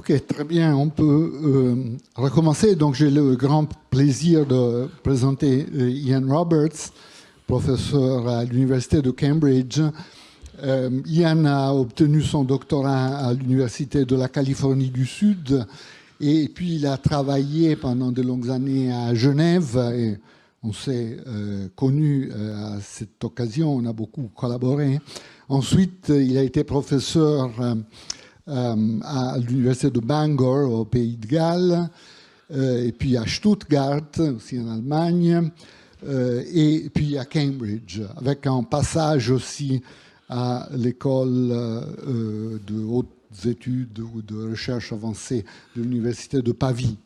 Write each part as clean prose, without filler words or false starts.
Ok, très bien, on peut recommencer. Donc j'ai le grand plaisir de présenter Ian Roberts, professeur à l'université de Cambridge. Ian a obtenu son doctorat à l'université de la Californie du Sud et puis il a travaillé pendant de longues années à Genève et on s'est connus à cette occasion, on a beaucoup collaboré. Ensuite, il a été professeur à l'université de Bangor, au Pays de Galles, et puis à Stuttgart, aussi en Allemagne, et puis à Cambridge, avec un passage aussi à l'école de hautes études ou de recherche avancée de l'université de Pavie.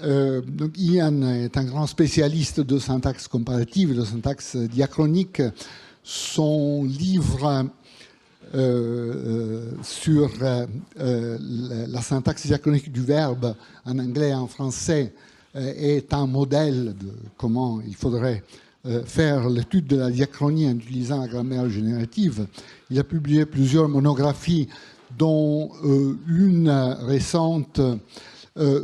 Donc Ian est un grand spécialiste de syntaxe comparative, de syntaxe diachronique. Son livre sur la syntaxe diachronique du verbe en anglais et en français est un modèle de comment il faudrait faire l'étude de la diachronie en utilisant la grammaire générative. Il a publié plusieurs monographies, dont une récente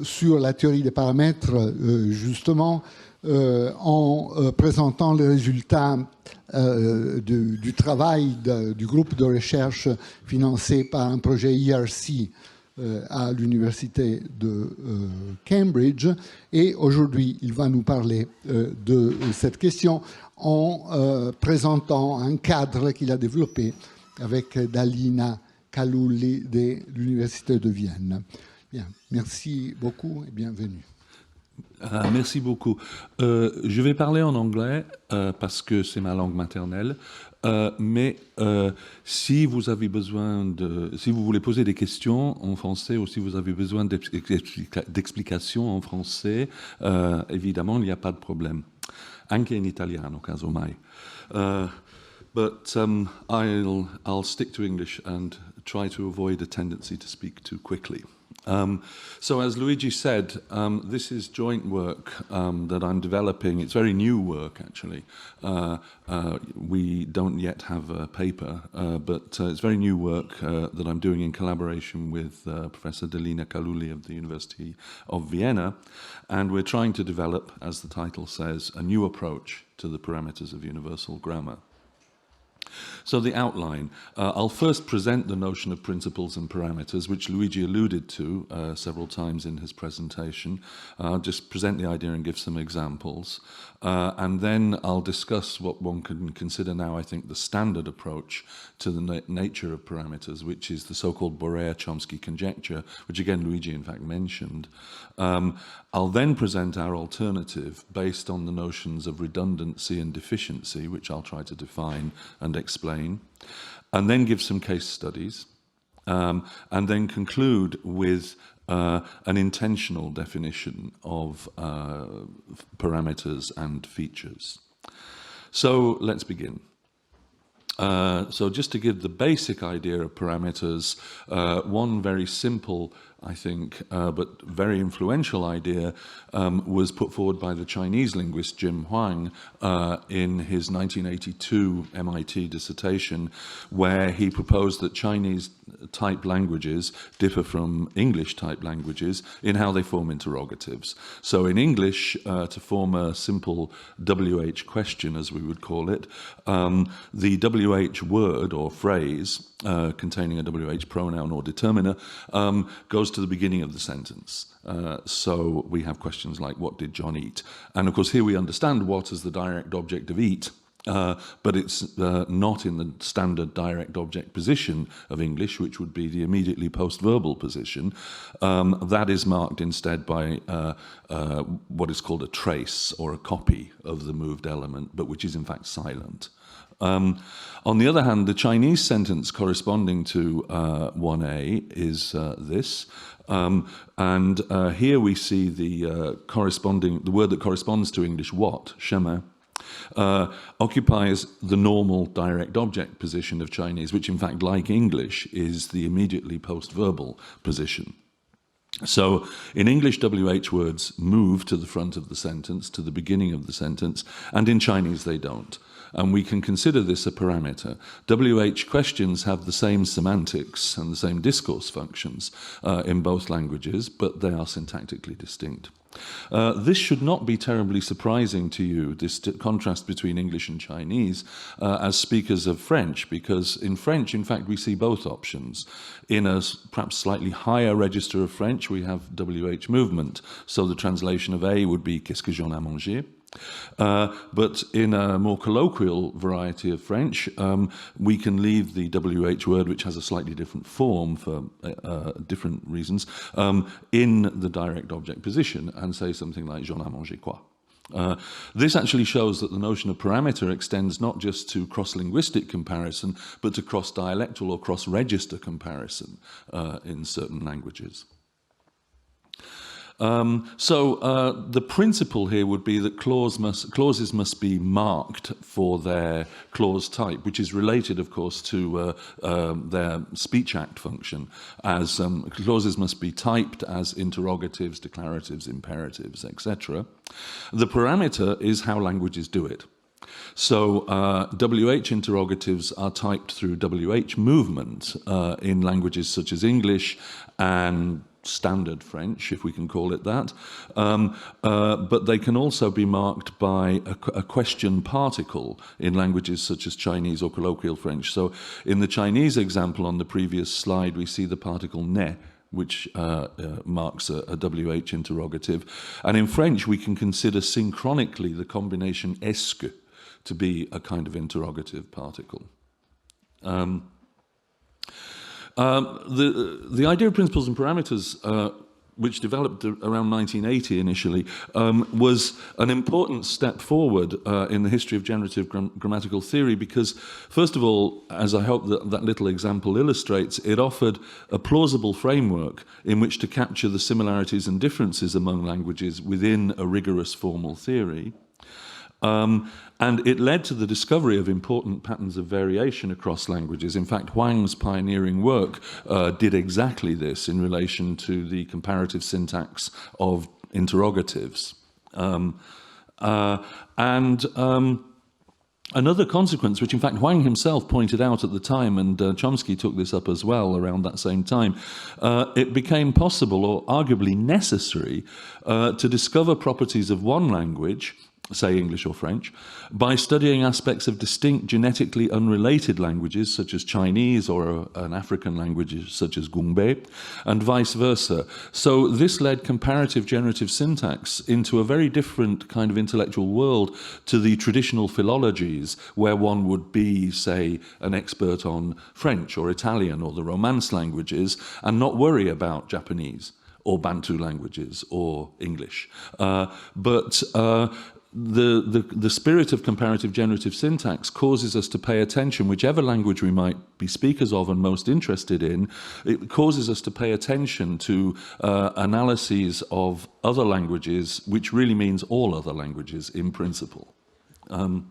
sur la théorie des paramètres, justement, en présentant les résultats du travail du groupe de recherche financé par un projet IRC à l'université de Cambridge. Et aujourd'hui, il va nous parler de cette question en présentant un cadre qu'il a développé avec Dalina Kallulli de l'université de Vienne. Bien, merci beaucoup et bienvenue. Merci beaucoup. Je vais parler en anglais parce que c'est ma langue maternelle. Mais si vous avez besoin si vous voulez poser des questions en français ou si vous avez besoin d'explications en français, évidemment, il n'y a pas de problème. Anche in italiano, casomai. But I'll stick to English and try to avoid a tendency to speak too quickly. So as Luigi said, this is joint work that I'm developing. It's very new work, actually. We don't yet have a paper, but it's very new work that I'm doing in collaboration with Professor Dalina Kallulli of the University of Vienna. And we're trying to develop, as the title says, a new approach to the parameters of universal grammar. So the outline. I'll first present the notion of principles and parameters, which Luigi alluded to several times in his presentation. I'll just present the idea and give some examples. And then I'll discuss what one can consider now, I think, the standard approach to the nature of parameters, which is the so-called Borer-Chomsky Conjecture, which again Luigi in fact mentioned. I'll then present our alternative based on the notions of redundancy and deficiency, which I'll try to define and explain, and then give some case studies, and then conclude with an intentional definition of parameters and features. So let's begin. So just to give the basic idea of parameters, one very simple, I think, but very influential idea was put forward by the Chinese linguist Jim Huang in his 1982 MIT dissertation, where he proposed that Chinese type languages differ from English type languages in how they form interrogatives. So in English, to form a simple WH question, as we would call it, the WH word or phrase containing a WH pronoun or determiner goes to the beginning of the sentence. So we have questions like, what did John eat? And of course here we understand what as the direct object of eat, but it's not in the standard direct object position of English, which would be the immediately post-verbal position. That is marked instead by what is called a trace or a copy of the moved element, but which is in fact silent. On the other hand, the Chinese sentence corresponding to 1a is this. And here we see the word that corresponds to English what, chemin, occupies the normal direct object position of Chinese, which in fact, like English, is the immediately post-verbal position. So in English, WH words move to the front of the sentence, to the beginning of the sentence, and in Chinese they don't. and we can consider this a parameter. WH questions have the same semantics and the same discourse functions in both languages, but they are syntactically distinct. This should not be terribly surprising to you, this contrast between English and Chinese, as speakers of French, because in French, in fact, we see both options. In a perhaps slightly higher register of French, we have WH movement, so the translation of A would be Qu'est-ce que j'en ai mangé? But in a more colloquial variety of French, we can leave the WH word, which has a slightly different form for different reasons, in the direct object position and say something like j'en ai mangé quoi. This actually shows that the notion of parameter extends not just to cross-linguistic comparison, but to cross-dialectal or cross-register comparison in certain languages. The principle here would be that clauses must be marked for their clause type, which is related, of course, to their speech act function, as clauses must be typed as interrogatives, declaratives, imperatives, etc. The parameter is how languages do it. So WH interrogatives are typed through WH movement in languages such as English and standard French, if we can call it that, but they can also be marked by a question particle in languages such as Chinese or colloquial French. So in the Chinese example on the previous slide, we see the particle ne, which marks a WH interrogative. And in French, we can consider synchronically the combination est-ce que to be a kind of interrogative particle. The idea of principles and parameters, which developed around 1980 initially, was an important step forward in the history of generative grammatical theory because, first of all, as I hope that little example illustrates, it offered a plausible framework in which to capture the similarities and differences among languages within a rigorous formal theory. And it led to the discovery of important patterns of variation across languages. In fact, Huang's pioneering work did exactly this in relation to the comparative syntax of interrogatives. Another consequence, which in fact Huang himself pointed out at the time, and Chomsky took this up as well around that same time, it became possible, or arguably necessary, to discover properties of one language, say English or French, by studying aspects of distinct genetically unrelated languages such as Chinese or an African language such as Gungbe, and vice versa. So this led comparative generative syntax into a very different kind of intellectual world to the traditional philologies where one would be, say, an expert on French or Italian or the Romance languages and not worry about Japanese or Bantu languages or English. The spirit of comparative generative syntax causes us to pay attention, whichever language we might be speakers of and most interested in, it causes us to pay attention to analyses of other languages, which really means all other languages in principle. And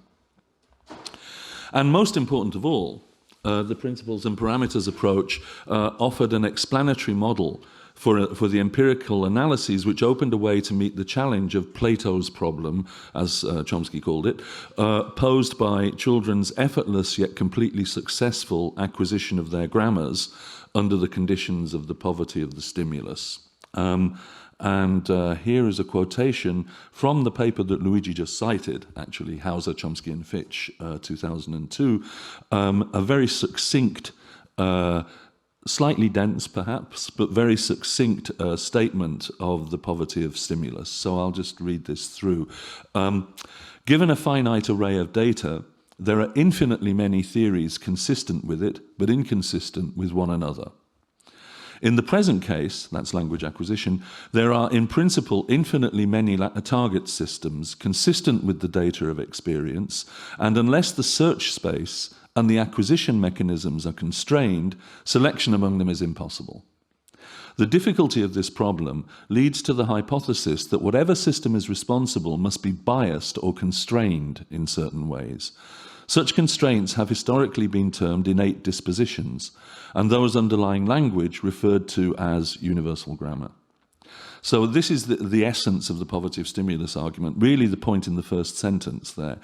most important of all, the principles and parameters approach offered an explanatory model for the empirical analyses, which opened a way to meet the challenge of Plato's problem, as Chomsky called it, posed by children's effortless yet completely successful acquisition of their grammars under the conditions of the poverty of the stimulus. Here is a quotation from the paper that Luigi just cited, actually, Hauser, Chomsky and Fitch, 2002, a very succinct slightly dense perhaps, but very succinct statement of the poverty of stimulus. So I'll just read this through. Given a finite array of data, there are infinitely many theories consistent with it, but inconsistent with one another. In the present case, that's language acquisition, there are in principle infinitely many target systems consistent with the data of experience, and unless the search space and the acquisition mechanisms are constrained, selection among them is impossible. The difficulty of this problem leads to the hypothesis that whatever system is responsible must be biased or constrained in certain ways. Such constraints have historically been termed innate dispositions, and those underlying language referred to as universal grammar. So this is the essence of the poverty of stimulus argument, really the point in the first sentence there.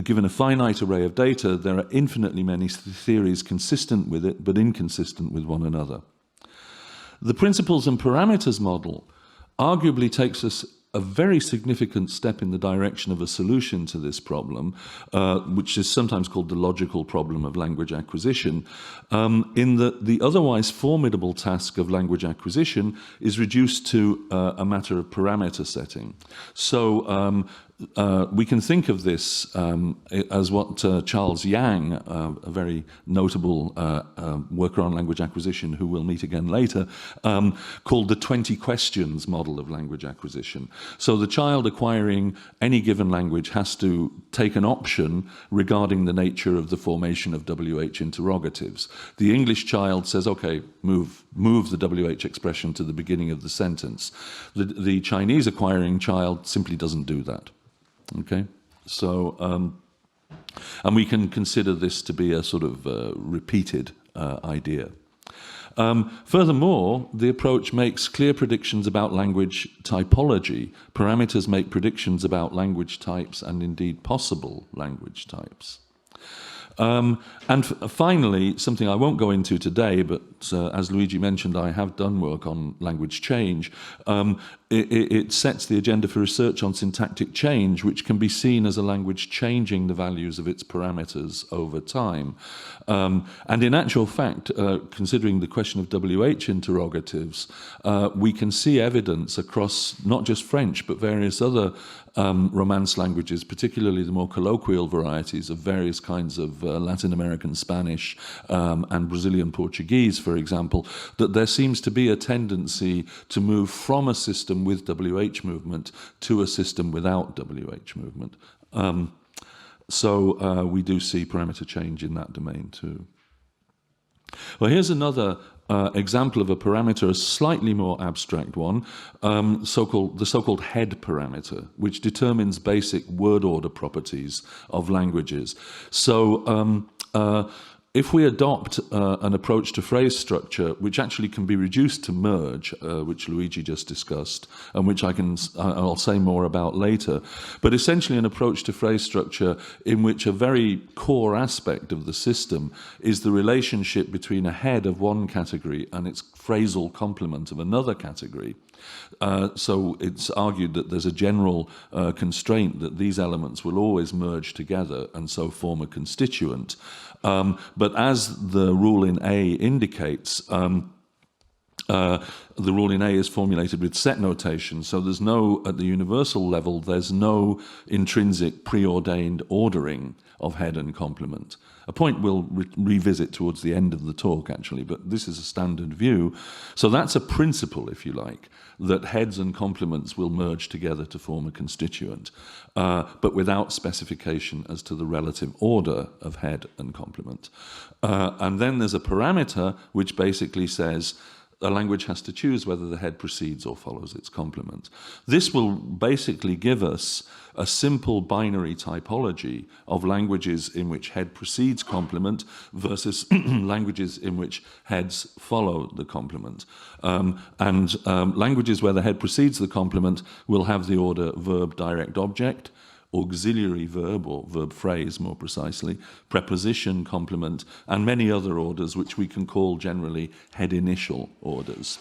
Given a finite array of data, there are infinitely many theories consistent with it, but inconsistent with one another. The principles and parameters model arguably takes us a very significant step in the direction of a solution to this problem, which is sometimes called the logical problem of language acquisition, in that the otherwise formidable task of language acquisition is reduced to a matter of parameter setting. So we can think of this as what Charles Yang, a very notable worker on language acquisition who we'll meet again later, called the 20 questions model of language acquisition. So the child acquiring any given language has to take an option regarding the nature of the formation of WH interrogatives. The English child says, okay, move the WH expression to the beginning of the sentence. The Chinese acquiring child simply doesn't do that. Okay, so, and we can consider this to be a sort of repeated idea. Furthermore, the approach makes clear predictions about language typology. Parameters make predictions about language types and indeed possible language types. And finally, something I won't go into today, but as Luigi mentioned, I have done work on language change. It sets the agenda for research on syntactic change, which can be seen as a language changing the values of its parameters over time. And in actual fact, considering the question of WH interrogatives, we can see evidence across not just French, but various other Romance languages, particularly the more colloquial varieties of various kinds of Latin American Spanish and Brazilian Portuguese, for example, that there seems to be a tendency to move from a system with WH movement to a system without WH movement. So we do see parameter change in that domain too. Well, here's another example of a parameter, a slightly more abstract one, the so-called head parameter, which determines basic word order properties of languages. So if we adopt an approach to phrase structure, which actually can be reduced to merge, which Luigi just discussed, and which I'll say more about later, but essentially an approach to phrase structure in which a very core aspect of the system is the relationship between a head of one category and its phrasal complement of another category. So it's argued that there's a general constraint that these elements will always merge together and so form a constituent. But as the rule in A indicates, the rule in A is formulated with set notation, so there's no, at the universal level, there's no intrinsic preordained ordering of head and complement. A point we'll revisit towards the end of the talk, actually, but this is a standard view. So that's a principle, if you like, that heads and complements will merge together to form a constituent, but without specification as to the relative order of head and complement. And then there's a parameter which basically says a language has to choose whether the head precedes or follows its complement. This will basically give us a simple binary typology of languages in which head precedes complement versus languages in which heads follow the complement. Languages where the head precedes the complement will have the order verb direct object, auxiliary verb, or verb phrase more precisely, preposition, complement, and many other orders which we can call generally head initial orders.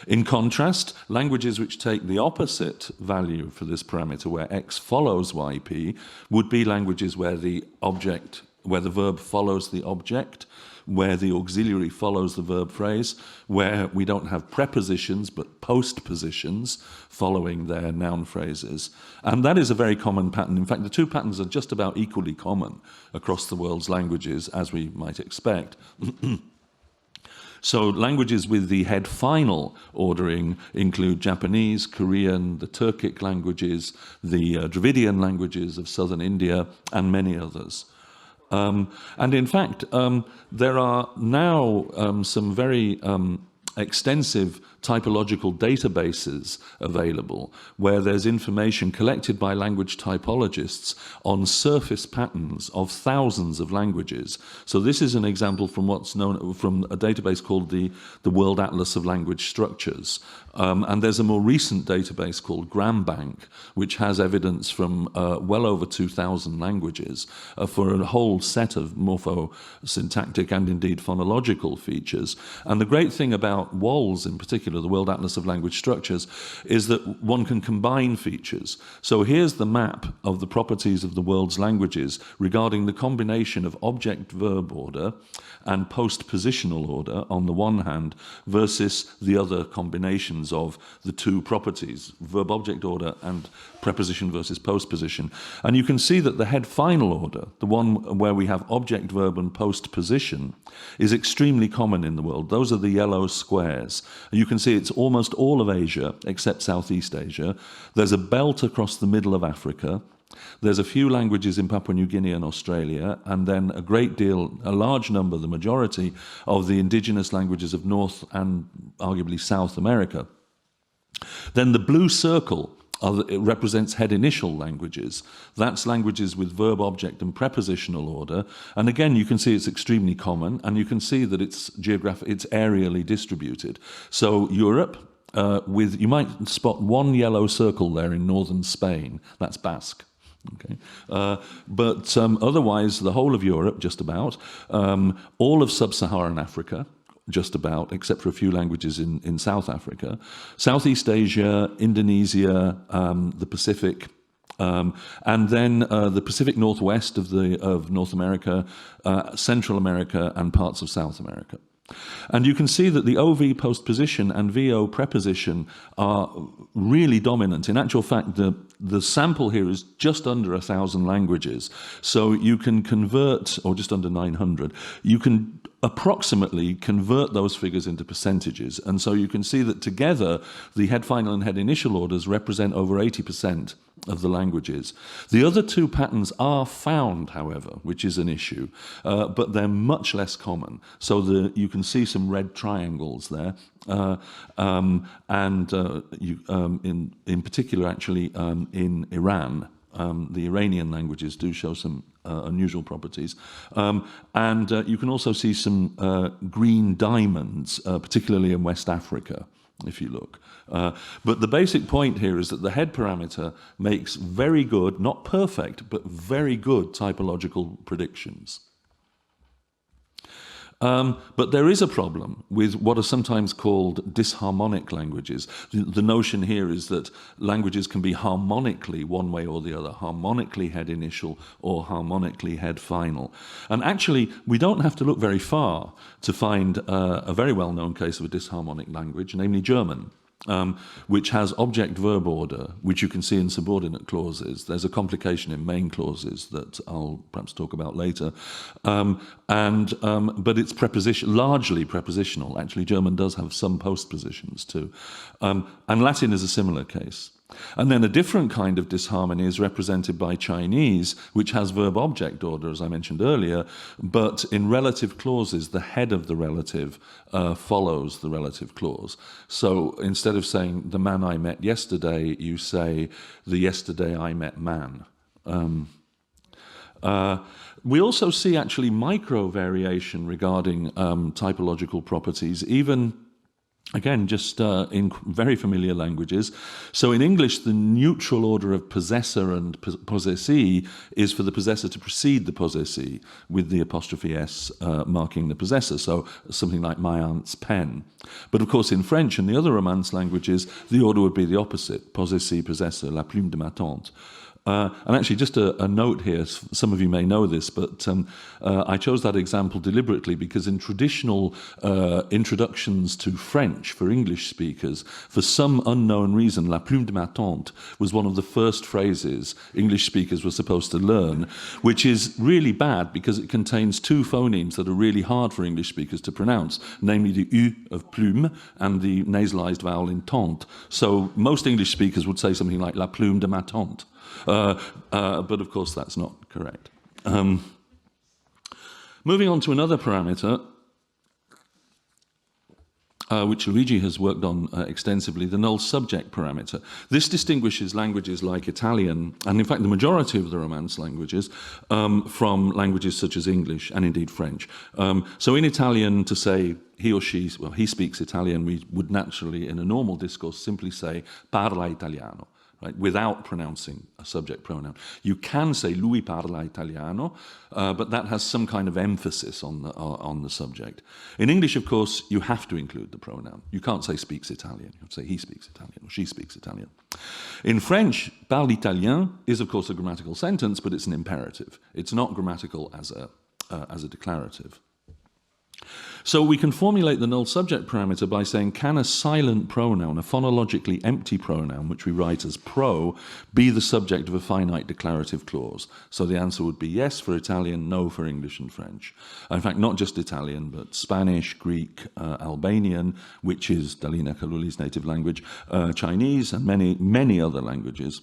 In contrast, languages which take the opposite value for this parameter, where x follows yp, would be languages where the verb follows the object, where the auxiliary follows the verb phrase, where we don't have prepositions but postpositions following their noun phrases. And that is a very common pattern. In fact, the two patterns are just about equally common across the world's languages, as we might expect. So languages with the head final ordering include Japanese, Korean, the Turkic languages, the Dravidian languages of southern India, and many others. And in fact, there are now some very extensive typological databases available where there's information collected by language typologists on surface patterns of thousands of languages. So this is an example from what's known from a database called the World Atlas of Language Structures. And there's a more recent database called GramBank, which has evidence from well over 2,000 languages for a whole set of morphosyntactic and indeed phonological features. And the great thing about WALS in particular, the World Atlas of Language Structures, is that one can combine features. So here's the map of the properties of the world's languages regarding the combination of object-verb order and post-positional order on the one hand versus the other combinations of the two properties, verb-object order and preposition versus postposition. And you can see that the head-final order, the one where we have object-verb and postposition, is extremely common in the world. Those are the yellow squares. You can see it's almost all of Asia except Southeast Asia. There's a belt across the middle of Africa. There's a few languages in Papua New Guinea and Australia, and then a large number, the majority, of the indigenous languages of North and arguably South America. Then the blue circle it represents head initial languages. That's languages with verb, object, and prepositional order. And again, you can see it's extremely common, and you can see that it's areally distributed. So Europe, you might spot one yellow circle there in northern Spain. That's Basque. Okay. But otherwise, the whole of Europe, just about, all of sub-Saharan Africa, just about, except for a few languages in South Africa, Southeast Asia, Indonesia, the Pacific, and then the Pacific Northwest of North America, Central America, and parts of South America. And you can see that the OV postposition and VO preposition are really dominant. In actual fact, the sample here is just under 1,000 languages. So you can convert, or just under 900, you can approximately convert those figures into percentages. And so you can see that together, the head final and head initial orders represent over 80% of the languages. The other two patterns are found, however, which is an issue, but they're much less common. So you can see some red triangles there, in particular, actually, in Iran. The Iranian languages do show some unusual properties. And you can also see some green diamonds, particularly in West Africa, if you look. But the basic point here is that the head parameter makes very good, not perfect, but very good typological predictions. But there is a problem with what are sometimes called disharmonic languages. The notion here is that languages can be harmonically one way or the other, harmonically head initial or harmonically head final. And actually, we don't have to look very far to find a very well-known case of a disharmonic language, namely German. Which has object-verb order, which you can see in subordinate clauses. There's a complication in main clauses that I'll perhaps talk about later. But it's largely prepositional. Actually, German does have some postpositions too. And Latin is a similar case. And then a different kind of disharmony is represented by Chinese, which has verb-object order, as I mentioned earlier, but in relative clauses, the head of the relative follows the relative clause. So instead of saying, the man I met yesterday, you say, the yesterday I met man. We also see actually micro-variation regarding typological properties, even again, just in very familiar languages. So in English, the neutral order of possessor and possessee is for the possessor to precede the possessee, with the apostrophe S marking the possessor. So something like my aunt's pen. But of course, in French and the other Romance languages, the order would be the opposite: possessee, possessor, la plume de ma tante. And actually, just a note here, some of you may know this, but I chose that example deliberately because in traditional introductions to French for English speakers, for some unknown reason, la plume de ma tante was one of the first phrases English speakers were supposed to learn, which is really bad because it contains two phonemes that are really hard for English speakers to pronounce, namely the U of plume and the nasalized vowel in tante. So most English speakers would say something like la plume de ma tante. But of course that's not correct. Moving on to another parameter, which Luigi has worked on extensively, the null subject parameter. This distinguishes languages like Italian, and in fact the majority of the Romance languages, from languages such as English and indeed French. So in Italian, to say he or she, well, he speaks Italian, we would naturally, in a normal discourse, simply say parla italiano. Right, without pronouncing a subject pronoun. You can say lui parla italiano, but that has some kind of emphasis on the subject. In English, of course, you have to include the pronoun. You can't say speaks Italian. You have to say he speaks Italian or she speaks Italian. In French, parle italien is, of course, a grammatical sentence, but it's an imperative. It's not grammatical as a declarative. So we can formulate the null subject parameter by saying, can a silent pronoun, a phonologically empty pronoun, which we write as pro, be the subject of a finite declarative clause? So the answer would be yes for Italian, no for English and French. In fact, not just Italian, but Spanish, Greek, Albanian, which is Dalina Kallulli's native language, Chinese, and many, many other languages.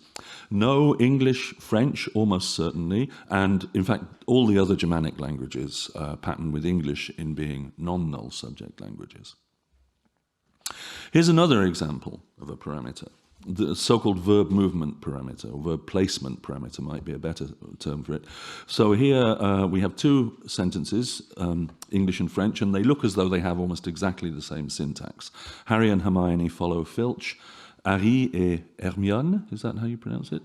No English, French, almost certainly, and in fact, all the other Germanic languages pattern with English in being non-null subject languages. Here's another example of a parameter. The so-called verb movement parameter, or verb placement parameter might be a better term for it. So here we have two sentences, English and French, and they look as though they have almost exactly the same syntax. Harry and Hermione follow Filch. Harry et Hermione, is that how you pronounce it?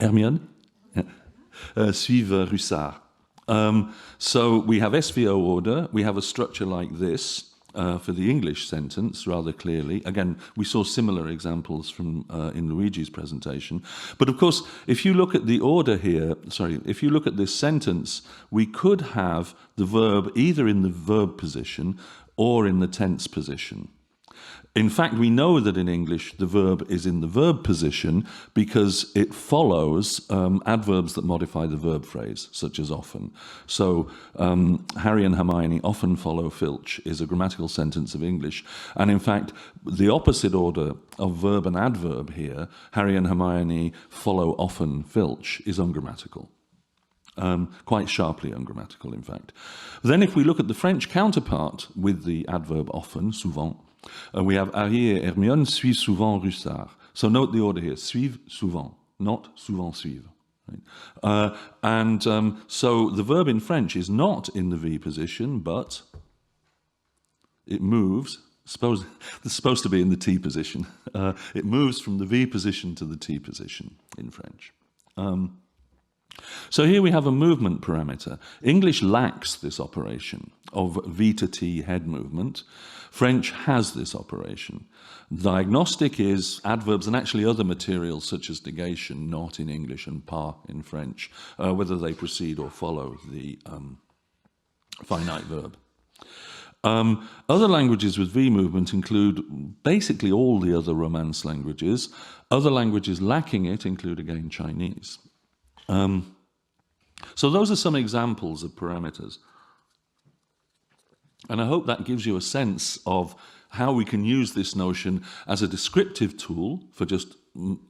Hermione? Suivent Russard. So we have SVO order, we have a structure like this for the English sentence, rather clearly. Again, we saw similar examples from in Luigi's presentation. But of course, if you look at the order here, if you look at this sentence, we could have the verb either in the verb position or in the tense position. In fact, we know that in English the verb is in the verb position because it follows adverbs that modify the verb phrase, such as often. So Harry and Hermione often follow Filch is a grammatical sentence of English. And in fact, the opposite order of verb and adverb here, Harry and Hermione follow often Filch, is ungrammatical. Quite sharply ungrammatical, in fact. Then if we look at the French counterpart with the adverb often, souvent, we have Harry et Hermione suivent souvent Russard. So note the order here, suivent souvent, not souvent suivent. Right? So the verb in French is not in the V position, but it moves. It's supposed to be in the T position. It moves from the V position to the T position in French. So here we have a movement parameter. English lacks this operation of V to T head movement. French has this operation. Diagnostic is adverbs and actually other materials such as negation, not in English, and pas in French, whether they precede or follow the finite verb. Other languages with V movement include basically all the other Romance languages. Other languages lacking it include, again, Chinese. So those are some examples of parameters. And I hope that gives you a sense of how we can use this notion as a descriptive tool for just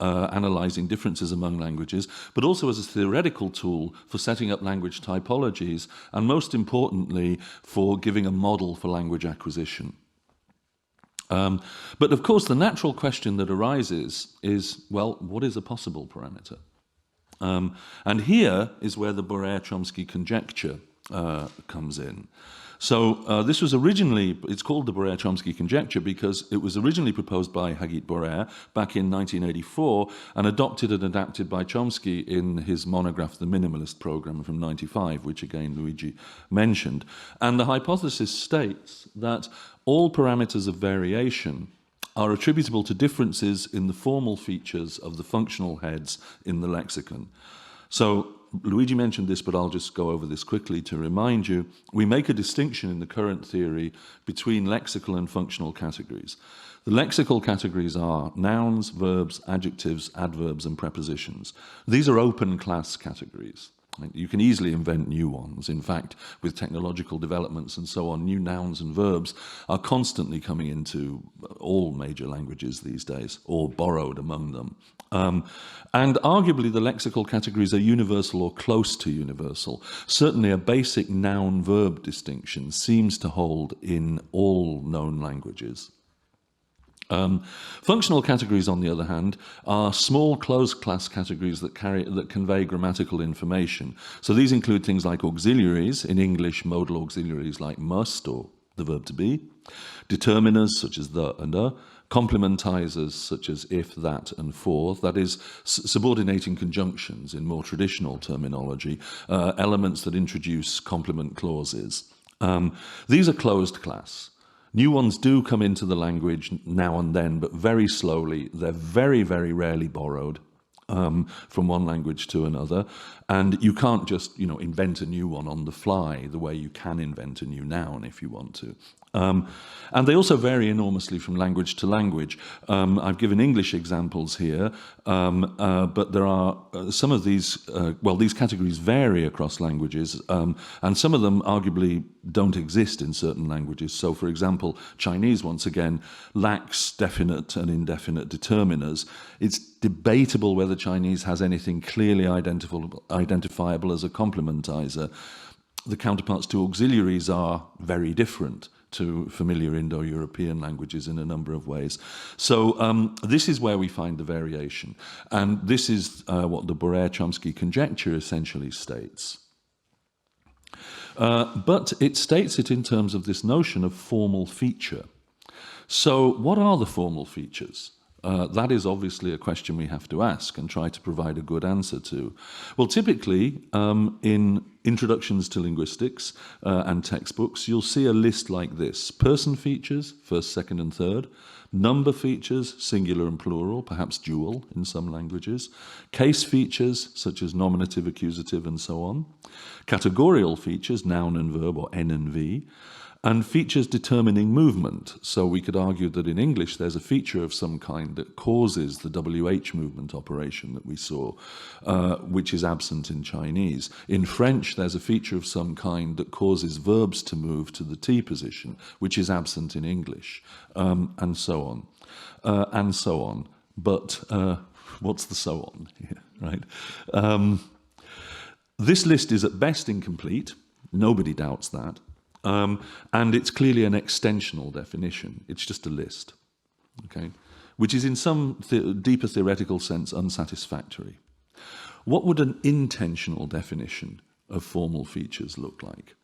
analyzing differences among languages, but also as a theoretical tool for setting up language typologies, and most importantly, for giving a model for language acquisition. But of course, the natural question that arises is, well, what is a possible parameter? And here is where the Borer-Chomsky conjecture comes in. So this was originally, it's called the Borer-Chomsky conjecture because it was originally proposed by Hagit Borer back in 1984 and adopted and adapted by Chomsky in his monograph, The Minimalist Program from 1995, which again Luigi mentioned. And the hypothesis states that all parameters of variation are attributable to differences in the formal features of the functional heads in the lexicon. So Luigi mentioned this, but I'll just go over this quickly to remind you. We make a distinction in the current theory between lexical and functional categories. The lexical categories are nouns, verbs, adjectives, adverbs, and prepositions. These are open class categories. You can easily invent new ones. In fact, with technological developments and so on, new nouns and verbs are constantly coming into all major languages these days, or borrowed among them. And arguably the lexical categories are universal or close to universal. Certainly a basic noun-verb distinction seems to hold in all known languages. Functional categories, on the other hand, are small closed class categories that convey grammatical information. So these include things like auxiliaries, in English modal auxiliaries like must or the verb to be, determiners such as the and complementizers such as if, that and for, that is, subordinating conjunctions in more traditional terminology, elements that introduce complement clauses. These are closed class. New ones do come into the language now and then, but very slowly. They're very, very rarely borrowed from one language to another. And you can't just, invent a new one on the fly the way you can invent a new noun if you want to. And they also vary enormously from language to language. I've given English examples here, but there are some of these, these categories vary across languages, and some of them arguably don't exist in certain languages. So, for example, Chinese, once again, lacks definite and indefinite determiners. It's debatable whether Chinese has anything clearly identifiable as a complementizer. The counterparts to auxiliaries are very different to familiar Indo-European languages in a number of ways. So this is where we find the variation. And this is what the Borer-Chomsky conjecture essentially states. But it states it in terms of this notion of formal feature. So what are the formal features? That is obviously a question we have to ask and try to provide a good answer to. Well, typically, in introductions to linguistics and textbooks, you'll see a list like this. Person features, first, second, and third. Number features, singular and plural, perhaps dual in some languages. Case features, such as nominative, accusative, and so on. Categorial features, noun and verb, or N and V. And features determining movement. So we could argue that in English there's a feature of some kind that causes the WH movement operation that we saw, which is absent in Chinese. In French there's a feature of some kind that causes verbs to move to the T position, which is absent in English, and so on. And so on. But what's the so on here, right? This list is at best incomplete. Nobody doubts that. And it's clearly an extensional definition. It's just a list, okay, which is in some deeper theoretical sense unsatisfactory. What would an intentional definition of formal features look like?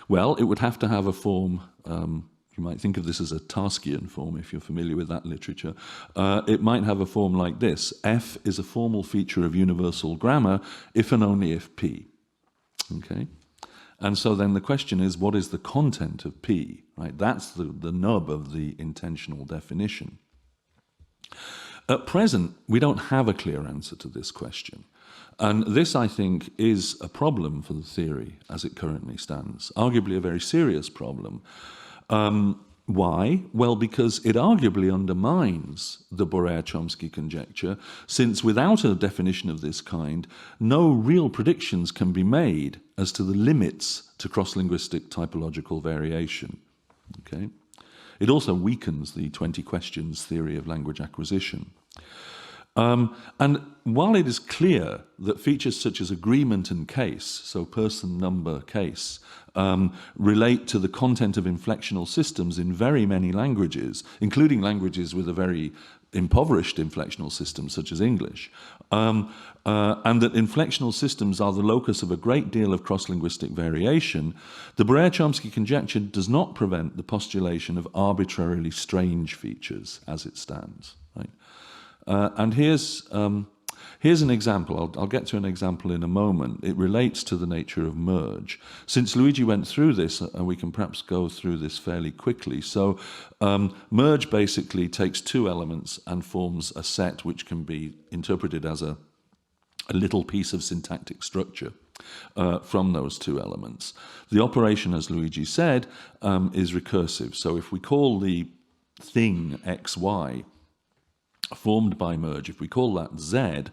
Well, it would have to have a form, you might think of this as a Tarskian form if you're familiar with that literature. It might have a form like this. F is a formal feature of universal grammar if and only if P, okay? And so then the question is, what is the content of P? Right? That's the nub of the intentional definition. At present, we don't have a clear answer to this question. And this, I think, is a problem for the theory as it currently stands, arguably a very serious problem. Why? Well, because it arguably undermines the Borer-Chomsky conjecture, since without a definition of this kind, no real predictions can be made as to the limits to cross-linguistic typological variation. Okay? It also weakens the 20 questions theory of language acquisition. And while it is clear that features such as agreement and case, so person, number, case, relate to the content of inflectional systems in very many languages, including languages with a very impoverished inflectional system such as English, and that inflectional systems are the locus of a great deal of cross-linguistic variation, the Borer-Chomsky conjecture does not prevent the postulation of arbitrarily strange features as it stands. Right? And here's an example. I'll get to an example in a moment. It relates to the nature of merge. Since Luigi went through this, we can perhaps go through this fairly quickly. So merge basically takes two elements and forms a set which can be interpreted as a little piece of syntactic structure from those two elements. The operation, as Luigi said, is recursive. So if we call the thing xy, formed by merge, if we call that Z,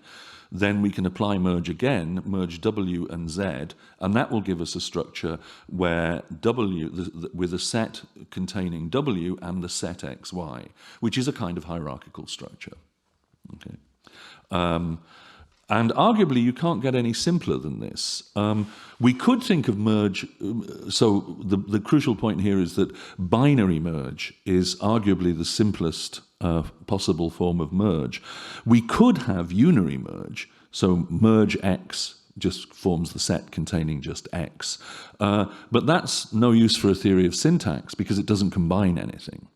then we can apply merge again, merge W and Z, and that will give us a structure where W, with a set containing W and the set XY, which is a kind of hierarchical structure. Okay. And arguably, you can't get any simpler than this. We could think of merge, so the crucial point here is that binary merge is arguably the simplest possible form of merge. We could have unary merge, so merge X just forms the set containing just X. But that's no use for a theory of syntax because it doesn't combine anything.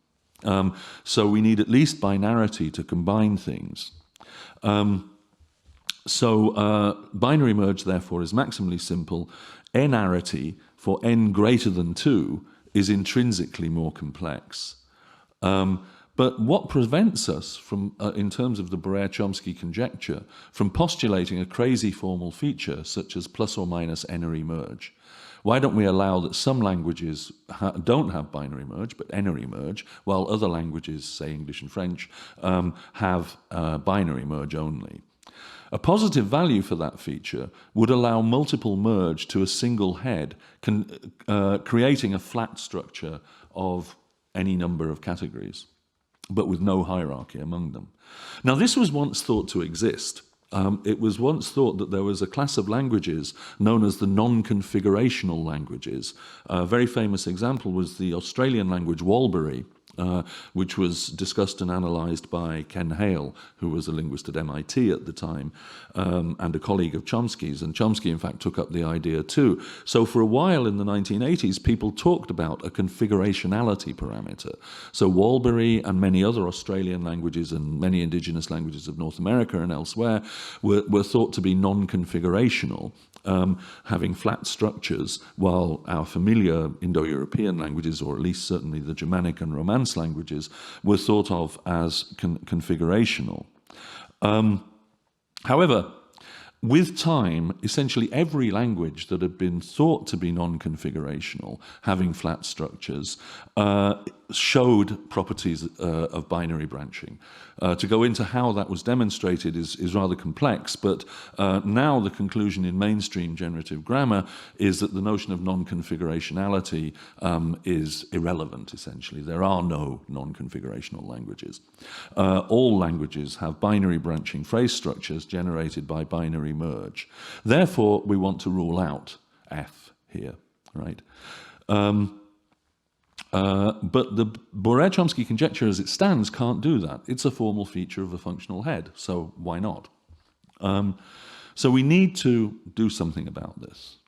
So we need at least binarity to combine things. Binary merge, therefore, is maximally simple. N-arity for n greater than 2 is intrinsically more complex. But what prevents us from, in terms of the Borer-Chomsky conjecture, from postulating a crazy formal feature such as plus or minus n-ary merge? Why don't we allow that some languages don't have binary merge, but n-ary merge, while other languages, say English and French, have binary merge only? A positive value for that feature would allow multiple merge to a single head, creating a flat structure of any number of categories, but with no hierarchy among them. Now, this was once thought to exist. It was once thought that there was a class of languages known as the non-configurational languages. A very famous example was the Australian language Walberi, which was discussed and analysed by Ken Hale, who was a linguist at MIT at the time, and a colleague of Chomsky's. And Chomsky, in fact, took up the idea too. So for a while in the 1980s, people talked about a configurationality parameter. So Walberi and many other Australian languages and many indigenous languages of North America and elsewhere were thought to be non-configurational, having flat structures, while our familiar Indo-European languages, or at least certainly the Germanic and Romance languages, were thought of as configurational. However, with time, essentially every language that had been thought to be non-configurational, having flat structures, showed properties of binary branching. To go into how that was demonstrated is rather complex, but now the conclusion in mainstream generative grammar is that the notion of non-configurationality is irrelevant, essentially. There are no non-configurational languages. All languages have binary branching phrase structures generated by binary merge. Therefore, we want to rule out F here, right? But the Borer-Chomsky conjecture as it stands can't do that. It's a formal feature of a functional head, so why not? So we need to do something about this.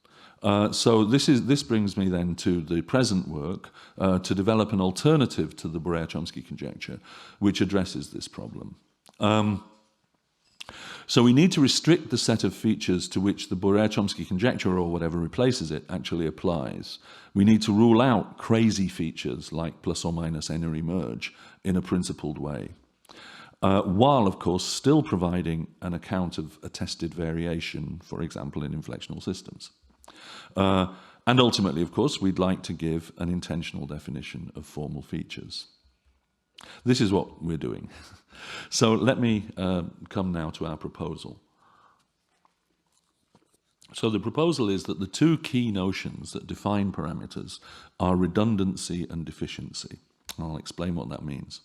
So this brings me then to the present work to develop an alternative to the Borer-Chomsky conjecture, which addresses this problem. So we need to restrict the set of features to which the Borer-Chomsky conjecture, or whatever replaces it, actually applies. We need to rule out crazy features like plus or minus n-ary merge in a principled way, while, of course, still providing an account of attested variation, for example, in inflectional systems. And ultimately, of course, we'd like to give an intentional definition of formal features. This is what we're doing. So let me come now to our proposal. So the proposal is that the two key notions that define parameters are redundancy and deficiency. I'll explain what that means.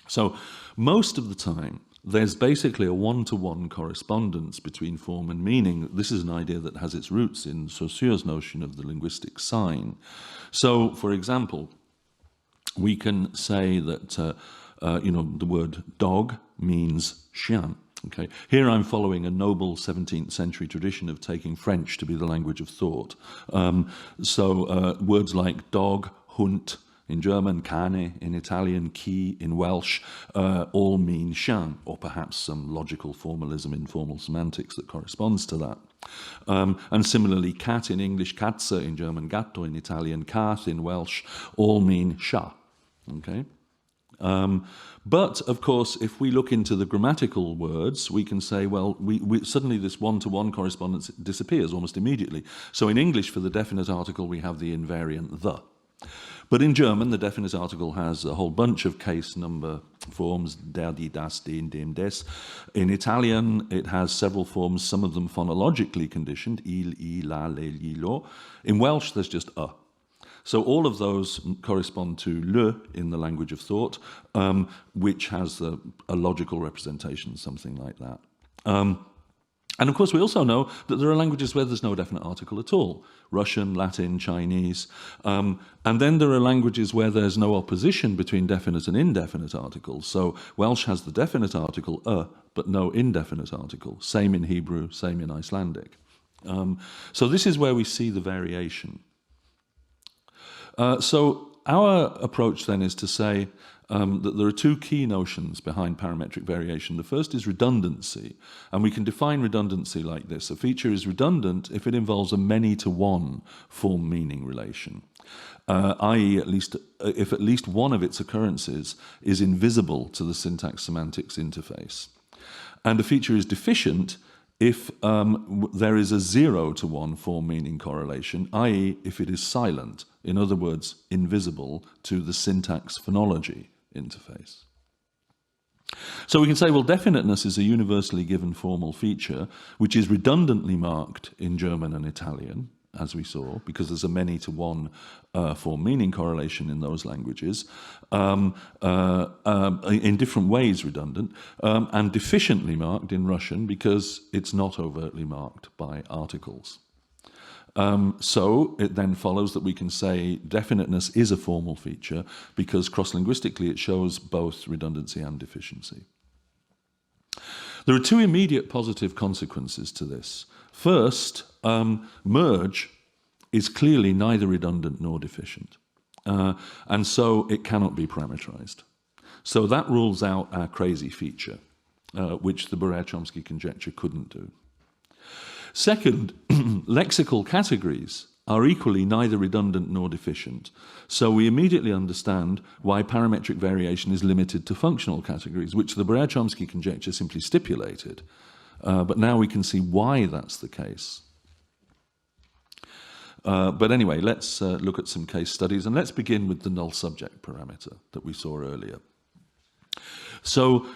So most of the time, there's basically a one-to-one correspondence between form and meaning. This is an idea that has its roots in Saussure's notion of the linguistic sign. So, for example, we can say that the word dog means chien. Okay. Here I'm following a noble 17th century tradition of taking French to be the language of thought. Words like dog, Hund in German, cane in Italian, chi in Welsh, all mean chien, or perhaps some logical formalism in formal semantics that corresponds to that. And similarly, cat in English, Katze in German, gatto in Italian, kath in Welsh, all mean chat. Okay. But, of course, if we look into the grammatical words, we can say, well, suddenly this one-to-one correspondence disappears almost immediately. So in English, for the definite article, we have the invariant the. But in German, the definite article has a whole bunch of case number forms, der, die, das, den, dem, des. In Italian, it has several forms, some of them phonologically conditioned, il, I, la, le, li, lo. In Welsh, there's just a. So all of those correspond to le in the language of thought, which has a logical representation, something like that. And of course, we also know that there are languages where there's no definite article at all. Russian, Latin, Chinese. And then there are languages where there's no opposition between definite and indefinite articles. So Welsh has the definite article but no indefinite article. Same in Hebrew, same in Icelandic. So this is where we see the variation. So our approach then is to say that there are two key notions behind parametric variation. The first is redundancy, and we can define redundancy like this. A feature is redundant if it involves a many-to-one form-meaning relation, i.e. if at least one of its occurrences is invisible to the syntax-semantics interface. And a feature is deficient if there is a 0-to-1 form-meaning correlation, i.e. if it is silent, in other words, invisible to the syntax-phonology interface. So we can say, well, definiteness is a universally given formal feature, which is redundantly marked in German and Italian, as we saw, because there's a many-to-one form-meaning correlation in those languages, in different ways redundant, and deficiently marked in Russian because it's not overtly marked by articles. So it then follows that we can say definiteness is a formal feature because cross-linguistically it shows both redundancy and deficiency. There are two immediate positive consequences to this. First, merge is clearly neither redundant nor deficient, and so it cannot be parameterized. So that rules out our crazy feature, which the Borer-Chomsky conjecture couldn't do. Second, lexical categories are equally neither redundant nor deficient, so we immediately understand why parametric variation is limited to functional categories, which the Borer-Chomsky conjecture simply stipulated. But now we can see why that's the case. But anyway, let's look at some case studies, and let's begin with the null subject parameter that we saw earlier. So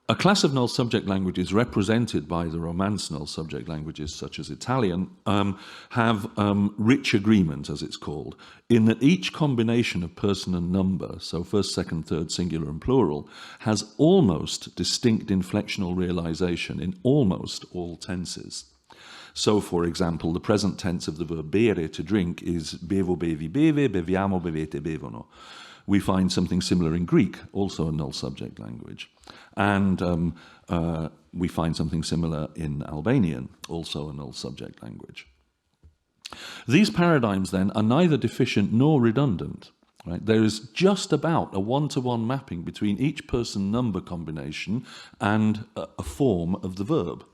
a class of null subject languages represented by the Romance null subject languages, such as Italian, have rich agreement, as it's called, in that each combination of person and number, so first, second, third, singular and plural, has almost distinct inflectional realization in almost all tenses. So, for example, the present tense of the verb bere, to drink, is bevo, bevi, beve, beviamo, bevete, bevono. We find something similar in Greek, also a null subject language. And we find something similar in Albanian, also a null subject language. These paradigms, then, are neither deficient nor redundant. Right? There is just about a one-to-one mapping between each person-number combination and a form of the verb.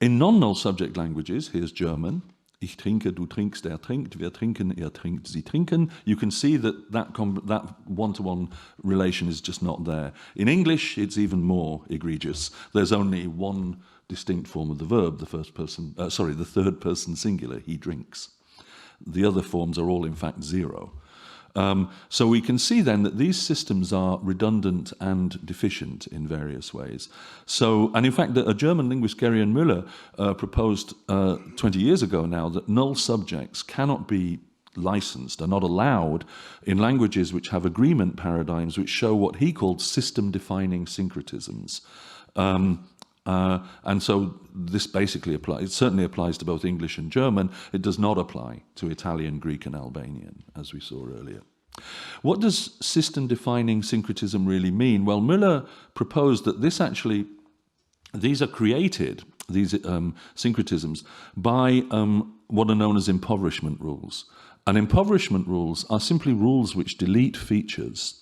In non-null subject languages, here's German, ich trinke, du trinkst, er trinkt, wir trinken, er trinkt, sie trinken. You can see that that one-to-one relation is just not there. In English, it's even more egregious. There's only one distinct form of the verb, the third person singular, he drinks. The other forms are all, in fact, zero. So we can see then that these systems are redundant and deficient in various ways. So, and in fact, a German linguist, Gerion Müller, proposed 20 years ago now that null subjects cannot be licensed, are not allowed in languages which have agreement paradigms which show what he called system-defining syncretisms. And so this basically applies, it certainly applies to both English and German. It does not apply to Italian, Greek and Albanian, as we saw earlier. What does system-defining syncretism really mean? Well, Müller proposed that these are created, these syncretisms, by what are known as impoverishment rules. And impoverishment rules are simply rules which delete features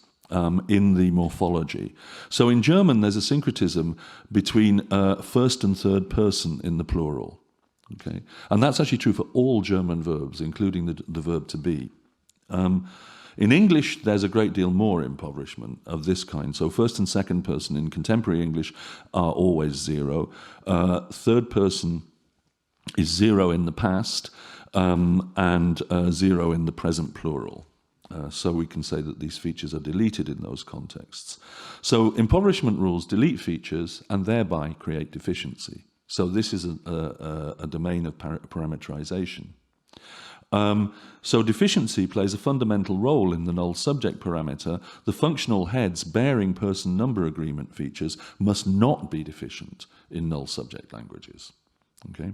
in the morphology. So in German, there's a syncretism between first and third person in the plural. Okay? And that's actually true for all German verbs, including the verb to be. In English, there's a great deal more impoverishment of this kind. So first and second person in contemporary English are always zero. Third person is zero in the past. and 0 in the present plural. So we can say that these features are deleted in those contexts. So impoverishment rules delete features and thereby create deficiency. So this is a domain of parameterization. So deficiency plays a fundamental role in the null subject parameter. The functional heads bearing person-number agreement features must not be deficient in null subject languages. Okay?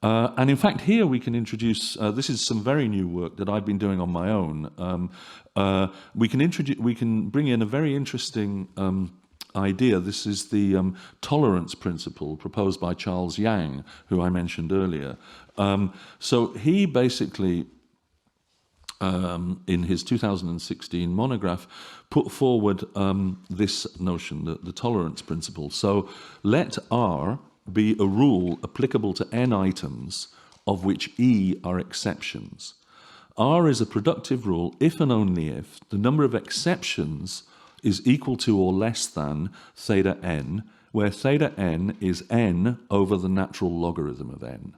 And in fact, here we can introduce, this is some very new work that I've been doing on my own. We can bring in a very interesting idea. This is the tolerance principle proposed by Charles Yang, who I mentioned earlier. So he basically, in his 2016 monograph, put forward this notion, the tolerance principle. So let R be a rule applicable to n items of which E are exceptions. R is a productive rule if and only if the number of exceptions is equal to or less than theta n, where theta n is n over the natural logarithm of n.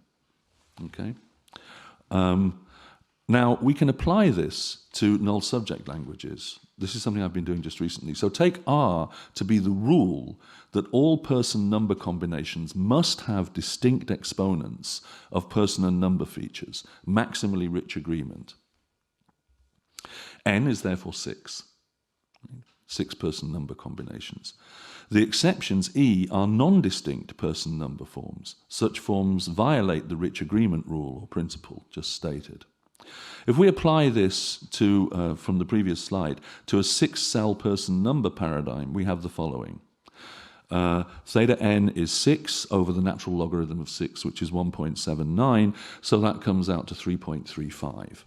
Okay? Now, we can apply this to null subject languages. This is something I've been doing just recently. So take R to be the rule that all person-number combinations must have distinct exponents of person and number features, maximally rich agreement. N is therefore 6. 6 person-number combinations. The exceptions E are non-distinct person-number forms. Such forms violate the rich agreement rule or principle just stated. If we apply this to, from the previous slide, to a 6-cell person-number paradigm, we have the following. Theta n is 6 over the natural logarithm of 6, which is 1.79, so that comes out to 3.35.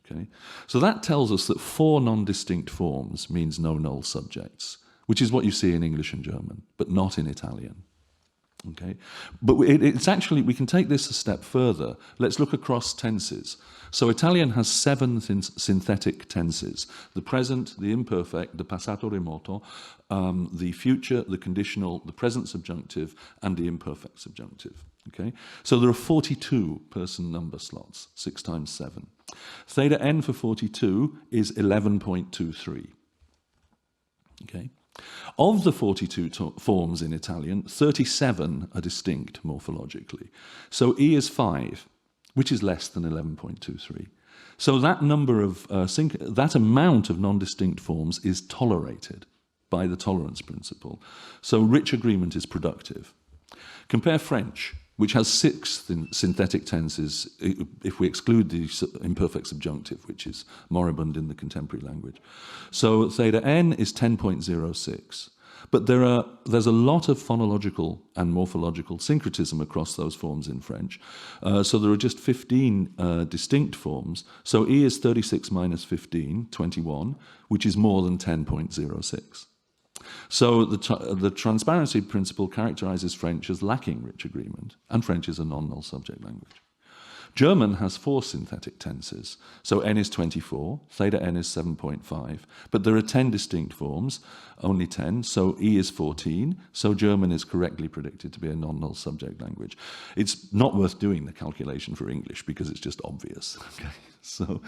Okay? So that tells us that 4 non-distinct forms means no null subjects, which is what you see in English and German, but not in Italian. Okay? But it's actually, we can take this a step further. Let's look across tenses. So Italian has 7 synthetic tenses: the present, the imperfect, the passato remoto, the future, the conditional, the present subjunctive, and the imperfect subjunctive. Okay? So there are 42 person number slots, 6 times 7. Theta n for 42 is 11.23. Okay? Of the 42 forms in Italian, 37 are distinct morphologically. So E is 5, which is less than 11.23. So that number of that amount of non-distinct forms is tolerated by the tolerance principle. So rich agreement is productive. Compare French, which has 6 synthetic tenses, if we exclude the imperfect subjunctive, which is moribund in the contemporary language. So theta n is 10.06. But there's a lot of phonological and morphological syncretism across those forms in French. So there are just 15 distinct forms. So E is 36 minus 15, 21, which is more than 10.06. So the transparency principle characterizes French as lacking rich agreement, and French is a non-null subject language. German has 4 synthetic tenses, so n is 24, theta n is 7.5, but there are 10 distinct forms, only 10, so E is 14, so German is correctly predicted to be a non-null subject language. It's not worth doing the calculation for English because it's just obvious. Okay? So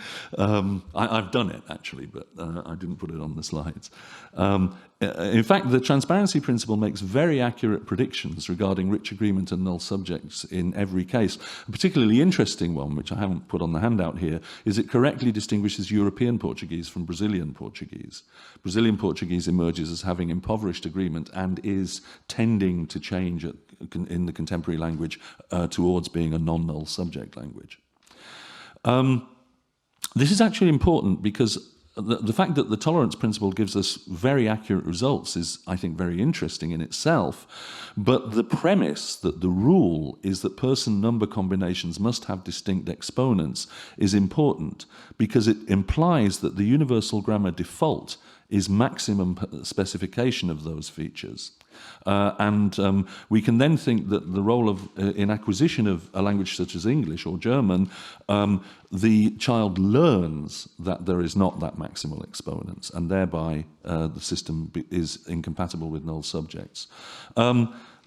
I've done it actually, but I didn't put it on the slides. In fact, the transparency principle makes very accurate predictions regarding rich agreement and null subjects in every case. A particularly interesting one, which I haven't put on the handout here, is it correctly distinguishes European Portuguese from Brazilian Portuguese. Brazilian Portuguese emerges as having impoverished agreement and is tending to change in the contemporary language towards being a non-null subject language. This is actually important because the fact that the tolerance principle gives us very accurate results is, I think, very interesting in itself. But the premise that the rule is that person-number combinations must have distinct exponents is important because it implies that the universal grammar default is maximum specification of those features. We can then think that the role of, in acquisition of a language such as English or German, the child learns that there is not that maximal exponents, and thereby the system is incompatible with null subjects.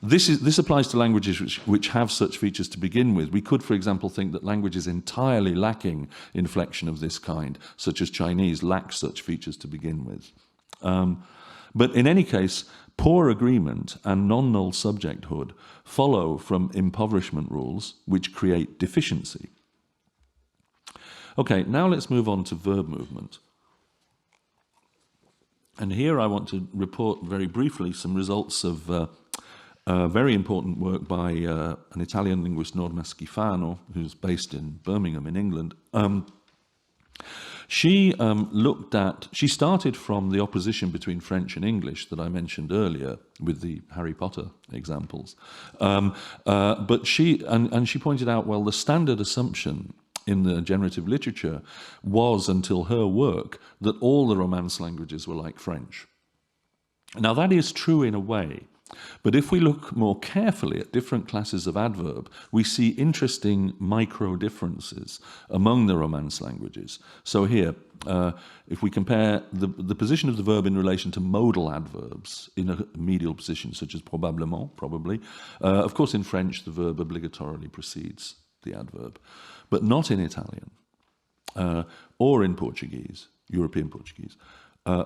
This applies to languages which have such features to begin with. We could, for example, think that languages entirely lacking inflection of this kind, such as Chinese, lack such features to begin with. But in any case, poor agreement and non-null subjecthood follow from impoverishment rules which create deficiency. Okay, now let's move on to verb movement. And here I want to report very briefly some results of very important work by an Italian linguist, Norma Schifano, who's based in Birmingham in England. She started from the opposition between French and English that I mentioned earlier with the Harry Potter examples. But she pointed out, well, the standard assumption in the generative literature was, until her work, that all the Romance languages were like French. Now that is true in a way, but if we look more carefully at different classes of adverb, we see interesting micro differences among the Romance languages. So here, if we compare the position of the verb in relation to modal adverbs in a medial position, such as probablement, probably, of course in French the verb obligatorily precedes the adverb, but not in Italian, or in Portuguese, European Portuguese,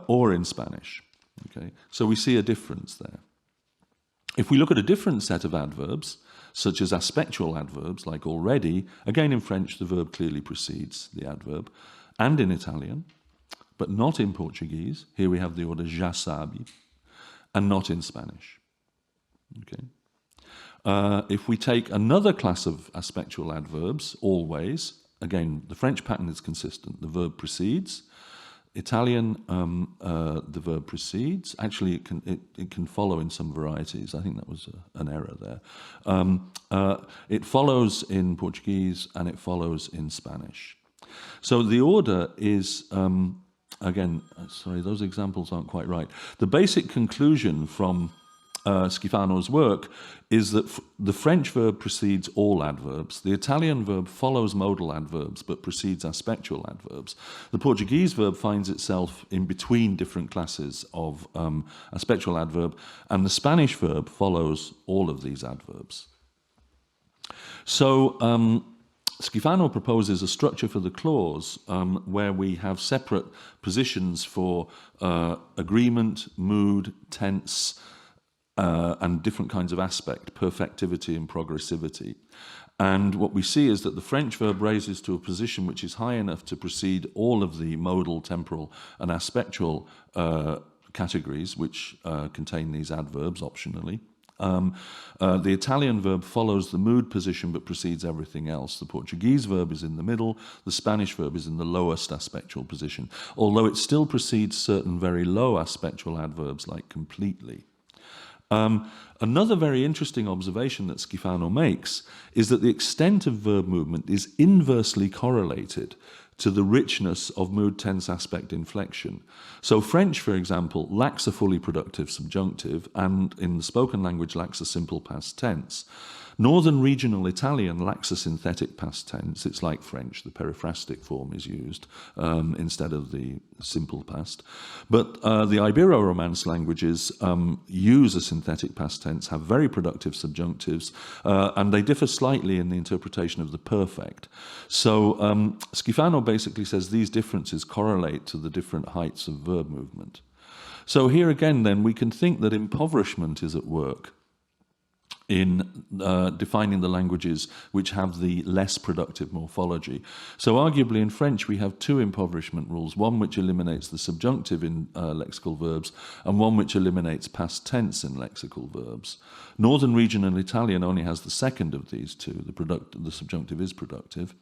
or in Spanish. Okay? So we see a difference there. If we look at a different set of adverbs, such as aspectual adverbs, like already, again in French the verb clearly precedes the adverb, and in Italian, but not in Portuguese, here we have the order já sabe, and not in Spanish. Okay? If we take another class of aspectual adverbs, always, again, the French pattern is consistent. The verb precedes. Italian, the verb precedes. Actually, it can follow in some varieties. I think that was an error there. It follows in Portuguese and it follows in Spanish. So the order is, again, sorry, those examples aren't quite right. The basic conclusion from Schifano's work is that the French verb precedes all adverbs. The Italian verb follows modal adverbs but precedes aspectual adverbs. The Portuguese verb finds itself in between different classes of aspectual adverb, and the Spanish verb follows all of these adverbs. So Schifano proposes a structure for the clause where we have separate positions for agreement, mood, tense, and different kinds of aspect, perfectivity and progressivity. And what we see is that the French verb raises to a position which is high enough to precede all of the modal, temporal, and aspectual categories which contain these adverbs optionally. The Italian verb follows the mood position but precedes everything else. The Portuguese verb is in the middle, the Spanish verb is in the lowest aspectual position, although it still precedes certain very low aspectual adverbs like completely. Another very interesting observation that Schifano makes is that the extent of verb movement is inversely correlated to the richness of mood, tense, aspect, inflection. So French, for example, lacks a fully productive subjunctive and in the spoken language lacks a simple past tense. Northern regional Italian lacks a synthetic past tense. It's like French, the periphrastic form is used instead of the simple past. But the Ibero-Romance languages use a synthetic past tense, have very productive subjunctives, and they differ slightly in the interpretation of the perfect. So Schifano basically says these differences correlate to the different heights of verb movement. So here again, then, we can think that impoverishment is at work in defining the languages which have the less productive morphology. So arguably in French we have two impoverishment rules, one which eliminates the subjunctive in lexical verbs and one which eliminates past tense in lexical verbs. Northern regional Italian only has the second of these two, the subjunctive is productive.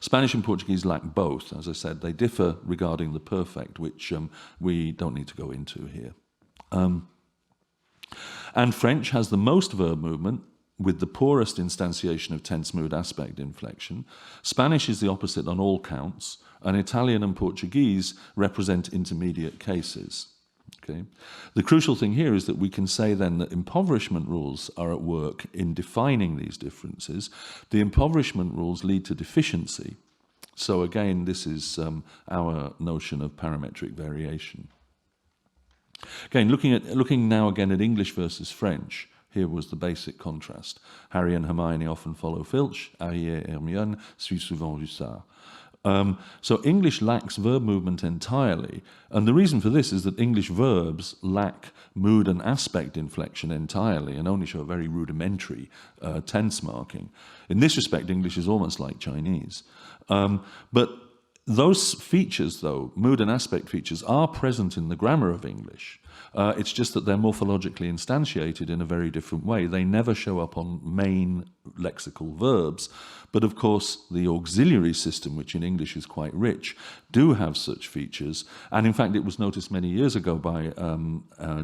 Spanish and Portuguese lack both. As I said, they differ regarding the perfect, which we don't need to go into here. And French has the most verb movement with the poorest instantiation of tense, mood, aspect, inflection. Spanish is the opposite on all counts, and Italian and Portuguese represent intermediate cases. Okay? The crucial thing here is that we can say then that impoverishment rules are at work in defining these differences. The impoverishment rules lead to deficiency. So again, this is our notion of parametric variation. Again, looking now again at English versus French. Here was the basic contrast. Harry and Hermione often follow Filch. Harry et Hermione suivent souvent Hussard. So English lacks verb movement entirely, and the reason for this is that English verbs lack mood and aspect inflection entirely and only show a very rudimentary tense marking. In this respect, English is almost like Chinese. But those features, though, mood and aspect features, are present in the grammar of English. It's just that they're morphologically instantiated in a very different way. They never show up on main lexical verbs, but of course the auxiliary system, which in English is quite rich, do have such features. And in fact, it was noticed many years ago by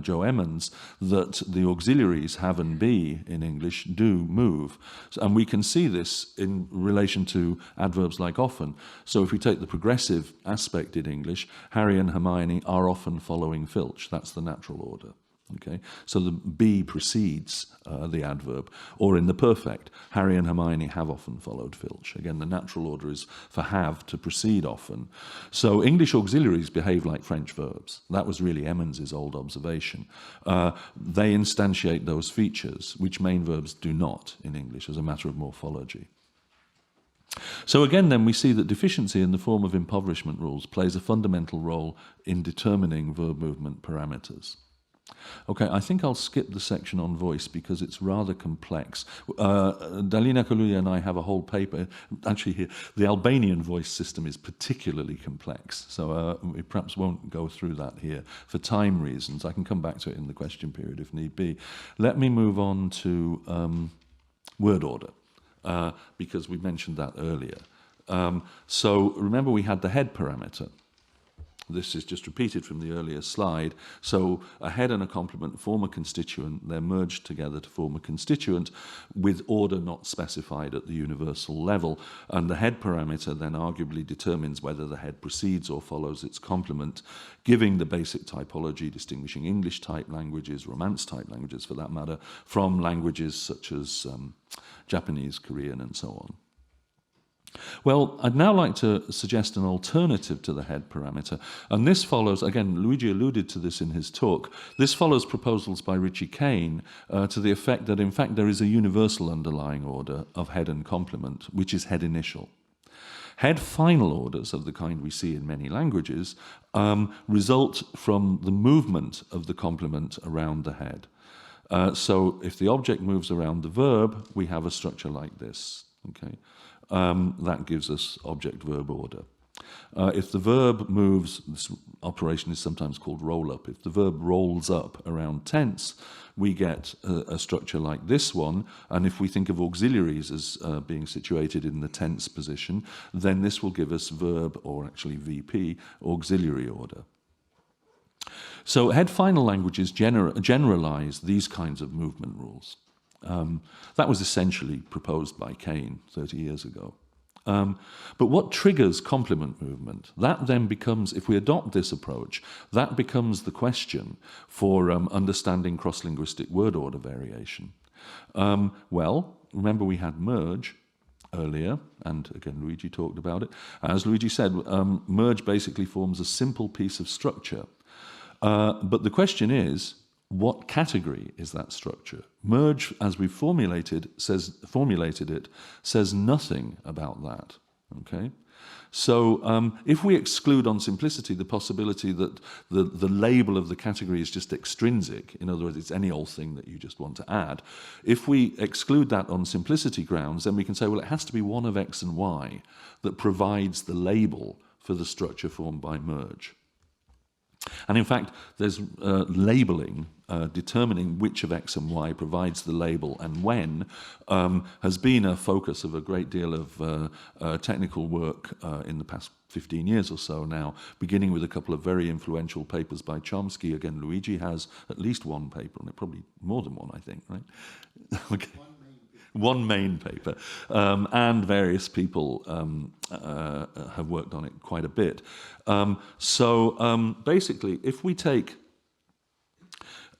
Joe Emmons that the auxiliaries have and be in English do move. And we can see this in relation to adverbs like often. So if we take the progressive aspect in English, Harry and Hermione are often following Filch. That's the natural order. Okay, so the be precedes the adverb, or in the perfect, Harry and Hermione have often followed Filch. Again, the natural order is for have to precede often. So English auxiliaries behave like French verbs. That was really Emmons's old observation. They instantiate those features, which main verbs do not in English as a matter of morphology. So again, then, we see that deficiency in the form of impoverishment rules plays a fundamental role in determining verb movement parameters. Okay, I think I'll skip the section on voice because it's rather complex. Dalina Kallulli and I have a whole paper. Actually, here, the Albanian voice system is particularly complex, so we perhaps won't go through that here for time reasons. I can come back to it in the question period if need be. Let me move on to word order, because we mentioned that earlier. So remember, we had the head parameter. This is just repeated from the earlier slide. So a head and a complement form a constituent. They're merged together to form a constituent with order not specified at the universal level. And the head parameter then arguably determines whether the head precedes or follows its complement, giving the basic typology distinguishing English-type languages, Romance-type languages for that matter, from languages such as Japanese, Korean, and so on. Well, I'd now like to suggest an alternative to the head parameter, and this follows, again, Luigi alluded to this in his talk, this follows proposals by Richie Kane to the effect that, in fact, there is a universal underlying order of head and complement, which is head initial. Head final orders of the kind we see in many languages result from the movement of the complement around the head. So if the object moves around the verb, we have a structure like this, okay? That gives us object-verb order. If the verb moves, this operation is sometimes called roll-up. If the verb rolls up around tense, we get a structure like this one. And if we think of auxiliaries as being situated in the tense position, then this will give us verb, or actually VP, auxiliary order. So head-final languages generalize these kinds of movement rules. That was essentially proposed by Kane 30 years ago. But what triggers complement movement? That then becomes, if we adopt this approach, that becomes the question for understanding cross-linguistic word order variation. Well, remember we had merge earlier, and again Luigi talked about it. As Luigi said, merge basically forms a simple piece of structure. But the question is, what category is that structure? Merge, as we've formulated it, says nothing about that. Okay, so if we exclude on simplicity the possibility that the label of the category is just extrinsic, in other words, it's any old thing that you just want to add, if we exclude that on simplicity grounds, then we can say, well, it has to be one of X and Y that provides the label for the structure formed by merge. And in fact, there's labeling, determining which of X and Y provides the label and when, has been a focus of a great deal of technical work in the past 15 years or so now, beginning with a couple of very influential papers by Chomsky. Again, Luigi has at least one paper on it, probably more than one, I think, right? Okay. One main paper, and various people have worked on it quite a bit. So basically, if we take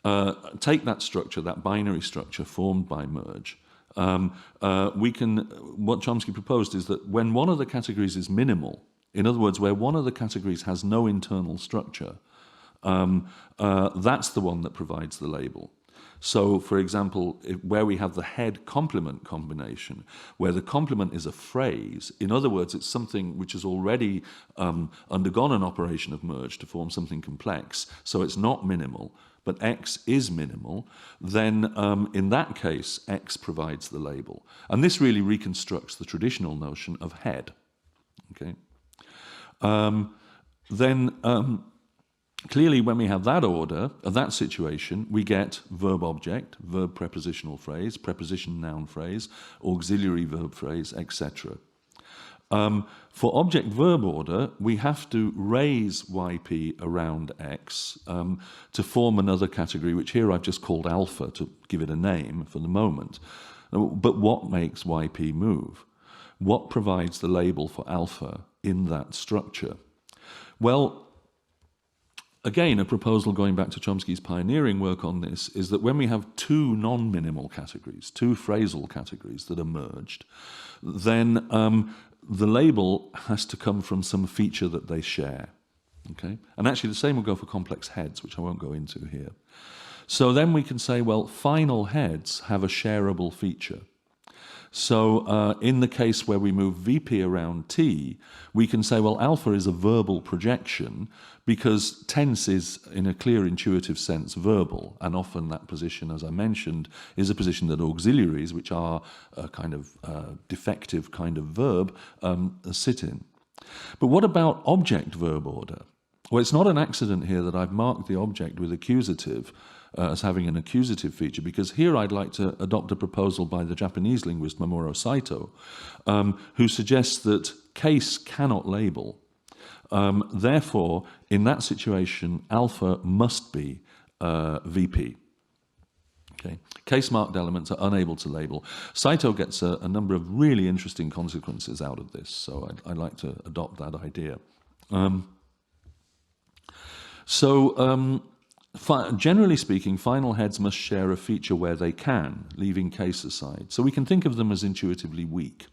that structure, that binary structure formed by merge, we can, what Chomsky proposed is that when one of the categories is minimal, in other words, where one of the categories has no internal structure, that's the one that provides the label. So, for example, where we have the head-complement combination, where the complement is a phrase, in other words, it's something which has already undergone an operation of merge to form something complex, so it's not minimal, but X is minimal, then in that case, X provides the label. And this really reconstructs the traditional notion of head. Okay. Clearly, when we have that order, that situation, we get verb-object, verb-prepositional phrase, preposition-noun phrase, auxiliary verb phrase, etc. For object-verb order, we have to raise YP around X to form another category, which here I've just called alpha to give it a name for the moment. But what makes YP move? What provides the label for alpha in that structure? Well, again, a proposal going back to Chomsky's pioneering work on this is that when we have two non-minimal categories, two phrasal categories that are merged, then the label has to come from some feature that they share. Okay? And actually the same will go for complex heads, which I won't go into here. So then we can say, well, final heads have a shareable feature. So in the case where we move VP around T, we can say, well, alpha is a verbal projection because tense is, in a clear intuitive sense, verbal. And often that position, as I mentioned, is a position that auxiliaries, which are a kind of defective kind of verb, sit in. But what about object-verb order? Well, it's not an accident here that I've marked the object with accusative, as having an accusative feature, because here I'd like to adopt a proposal by the Japanese linguist Mamoru Saito, who suggests that case cannot label. Therefore, in that situation, alpha must be VP. Okay. Case-marked elements are unable to label. Saito gets a number of really interesting consequences out of this, so I'd like to adopt that idea. Generally speaking, final heads must share a feature where they can, leaving case aside. So we can think of them as intuitively weak.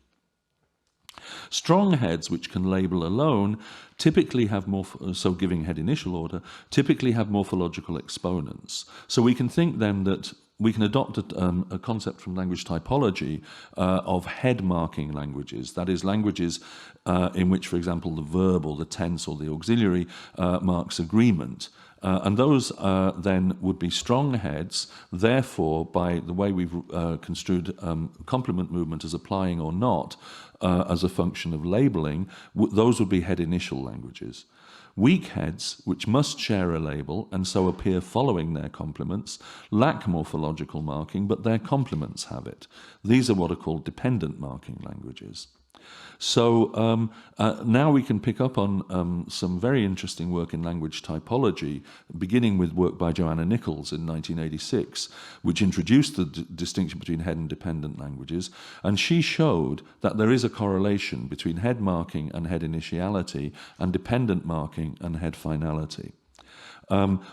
Strong heads, which can label alone, typically have giving head initial order, typically have morphological exponents. So we can think then that we can adopt a concept from language typology of head marking languages, that is, languages in which, for example, the verb or the tense or the auxiliary marks agreement. And those then would be strong heads. Therefore, by the way we've construed complement movement as applying or not as a function of labeling, those would be head initial languages. Weak heads, which must share a label and so appear following their complements, lack morphological marking, but their complements have it. These are what are called dependent marking languages. So now we can pick up on some very interesting work in language typology, beginning with work by Joanna Nichols in 1986, which introduced the distinction between head and dependent languages, and she showed that there is a correlation between head marking and head initiality and dependent marking and head finality.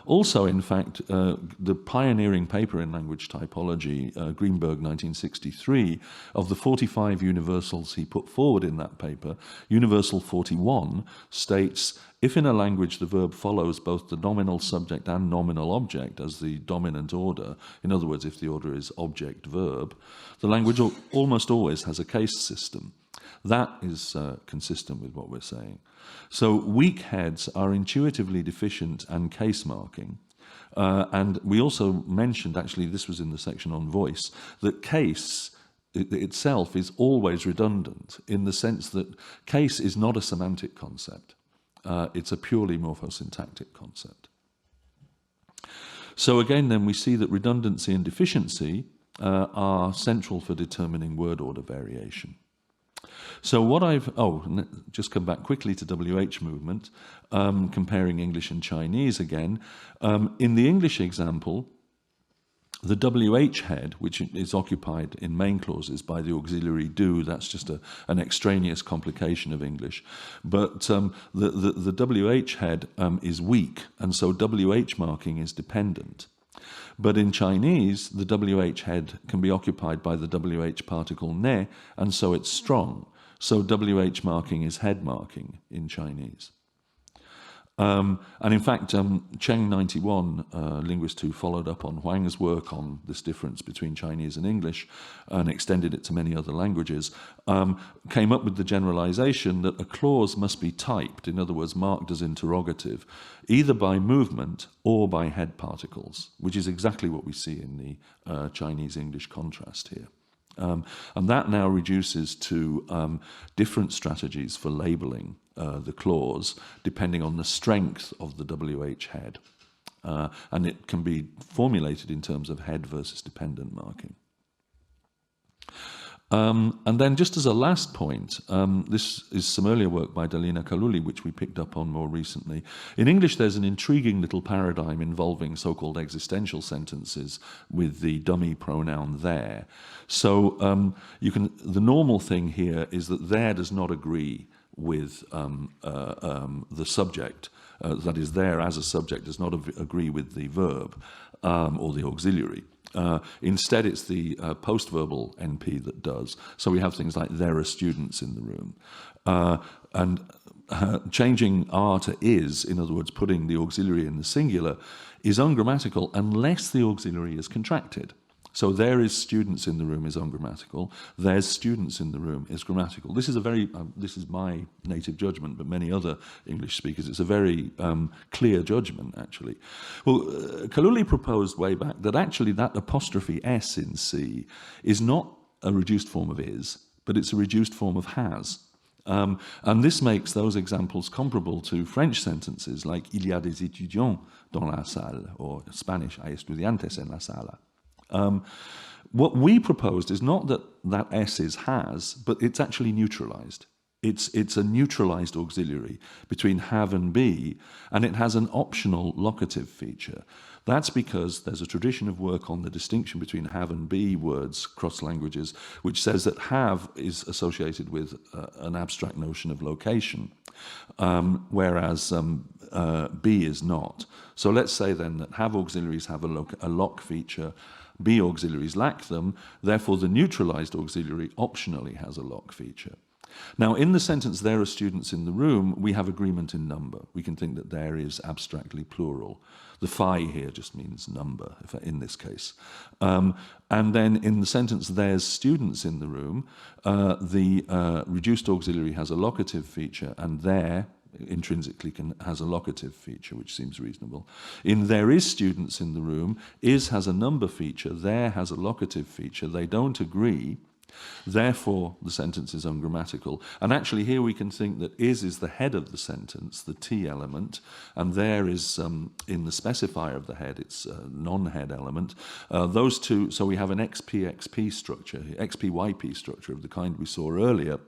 Also, in fact, the pioneering paper in language typology, Greenberg 1963, of the 45 universals he put forward in that paper, universal 41 states, if in a language the verb follows both the nominal subject and nominal object as the dominant order, in other words, if the order is object-verb, the language almost always has a case system. That is consistent with what we're saying. So weak heads are intuitively deficient and case marking. And we also mentioned, actually this was in the section on voice, that case itself is always redundant in the sense that case is not a semantic concept. It's a purely morphosyntactic concept. So again then we see that redundancy and deficiency are central for determining word order variation. So just come back quickly to WH movement, comparing English and Chinese again. In the English example, the WH head, which is occupied in main clauses by the auxiliary do, that's just an extraneous complication of English. But the WH head is weak, and so WH marking is dependent. But in Chinese, the WH head can be occupied by the WH particle ne, and so it's strong. So WH marking is head marking in Chinese. And in fact, Cheng 91, linguist who followed up on Huang's work on this difference between Chinese and English and extended it to many other languages, came up with the generalization that a clause must be typed, in other words, marked as interrogative, either by movement or by head particles, which is exactly what we see in the Chinese-English contrast here. And that now reduces to different strategies for labeling the clause depending on the strength of the WH head. And it can be formulated in terms of head versus dependent marking. And then just as a last point, this is some earlier work by Dalina Kallulli, which we picked up on more recently. In English, there's an intriguing little paradigm involving so-called existential sentences with the dummy pronoun there. So the normal thing here is that there does not agree with the subject, that is there as a subject does not agree with the verb or the auxiliary. Instead, it's the post-verbal NP that does. So we have things like there are students in the room. And changing are to is, in other words, putting the auxiliary in the singular, is ungrammatical unless the auxiliary is contracted. So there is students in the room is ungrammatical. There's students in the room is grammatical. This is a very, this is my native judgment, but many other English speakers, it's a very clear judgment, actually. Well, Kallulli proposed way back that actually that apostrophe S in C is not a reduced form of is, but it's a reduced form of has. And this makes those examples comparable to French sentences like il y a des étudiants dans la salle, or Spanish, hay estudiantes en la sala. What we proposed is not that that S is has, but it's actually neutralized. It's a neutralized auxiliary between have and be, and it has an optional locative feature. That's because there's a tradition of work on the distinction between have and be words, cross languages, which says that have is associated with an abstract notion of location, whereas be is not. So let's say then that have auxiliaries have a lock feature, be auxiliaries lack them, therefore the neutralized auxiliary optionally has a lock feature. Now, in the sentence, there are students in the room, we have agreement in number. We can think that there is abstractly plural. The phi here just means number, in this case. And then in the sentence, there's students in the room, the reduced auxiliary has a locative feature, and there, intrinsically has a locative feature, which seems reasonable. In there is students in the room, is has a number feature, there has a locative feature. They don't agree. Therefore, the sentence is ungrammatical. And actually here we can think that is the head of the sentence, the T element, and there is, in the specifier of the head, it's a non-head element. Those two, so we have an XP-XP structure, XP-YP structure of the kind we saw earlier.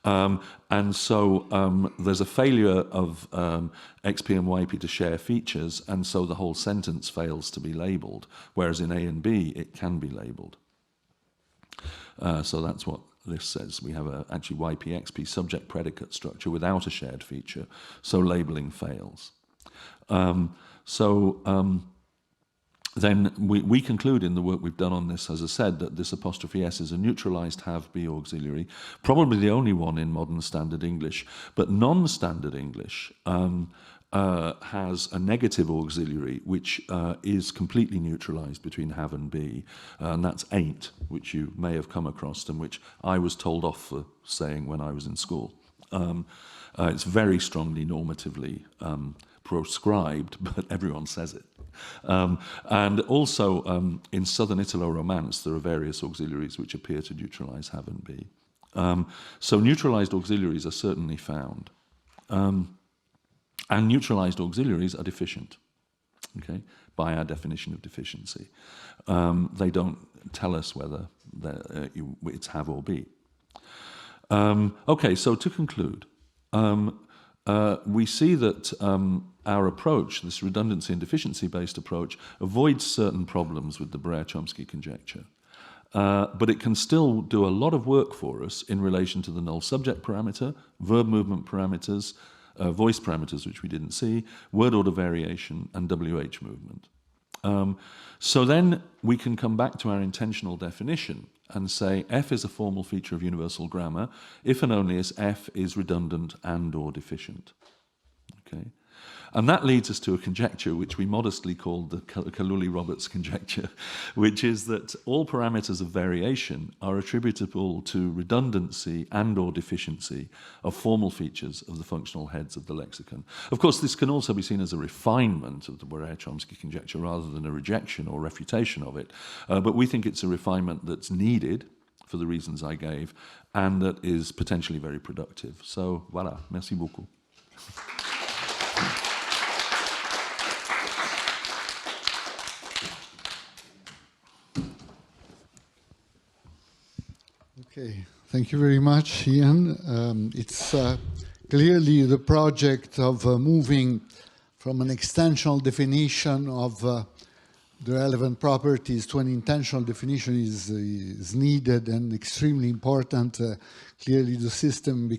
And so there's a failure of XP and YP to share features, and so the whole sentence fails to be labeled, whereas in A and B it can be labeled. So that's what this says. We have actually YP-XP subject-predicate structure without a shared feature, so labeling fails. Then we conclude in the work we've done on this, as I said, that this apostrophe S is a neutralized have-be auxiliary, probably the only one in modern standard English, but non-standard English has a negative auxiliary which is completely neutralized between have and be, and that's ain't, which you may have come across and which I was told off for saying when I was in school. It's very strongly normatively proscribed, but everyone says it. And also in Southern Italo-Romance there are various auxiliaries which appear to neutralize have and be. So neutralized auxiliaries are certainly found. And neutralized auxiliaries are deficient, okay, by our definition of deficiency. They don't tell us whether it's have or be. Okay, so to conclude, we see that our approach, this redundancy and deficiency-based approach, avoids certain problems with the Borer-Chomsky conjecture. But it can still do a lot of work for us in relation to the null subject parameter, verb movement parameters, voice parameters, which we didn't see, word order variation, and WH movement. So then we can come back to our intensional definition and say F is a formal feature of universal grammar if and only as F is redundant and or deficient. Okay. And that leads us to a conjecture which we modestly called the Kallulli-Roberts conjecture, which is that all parameters of variation are attributable to redundancy and or deficiency of formal features of the functional heads of the lexicon. Of course, this can also be seen as a refinement of the Borer-Chomsky conjecture rather than a rejection or refutation of it. But we think it's a refinement that's needed for the reasons I gave and that is potentially very productive. So, voilà. Merci beaucoup. Okay, thank you very much, Ian. It's clearly the project of moving from an extensional definition of the relevant properties to an intensional definition is needed and extremely important. Clearly, the system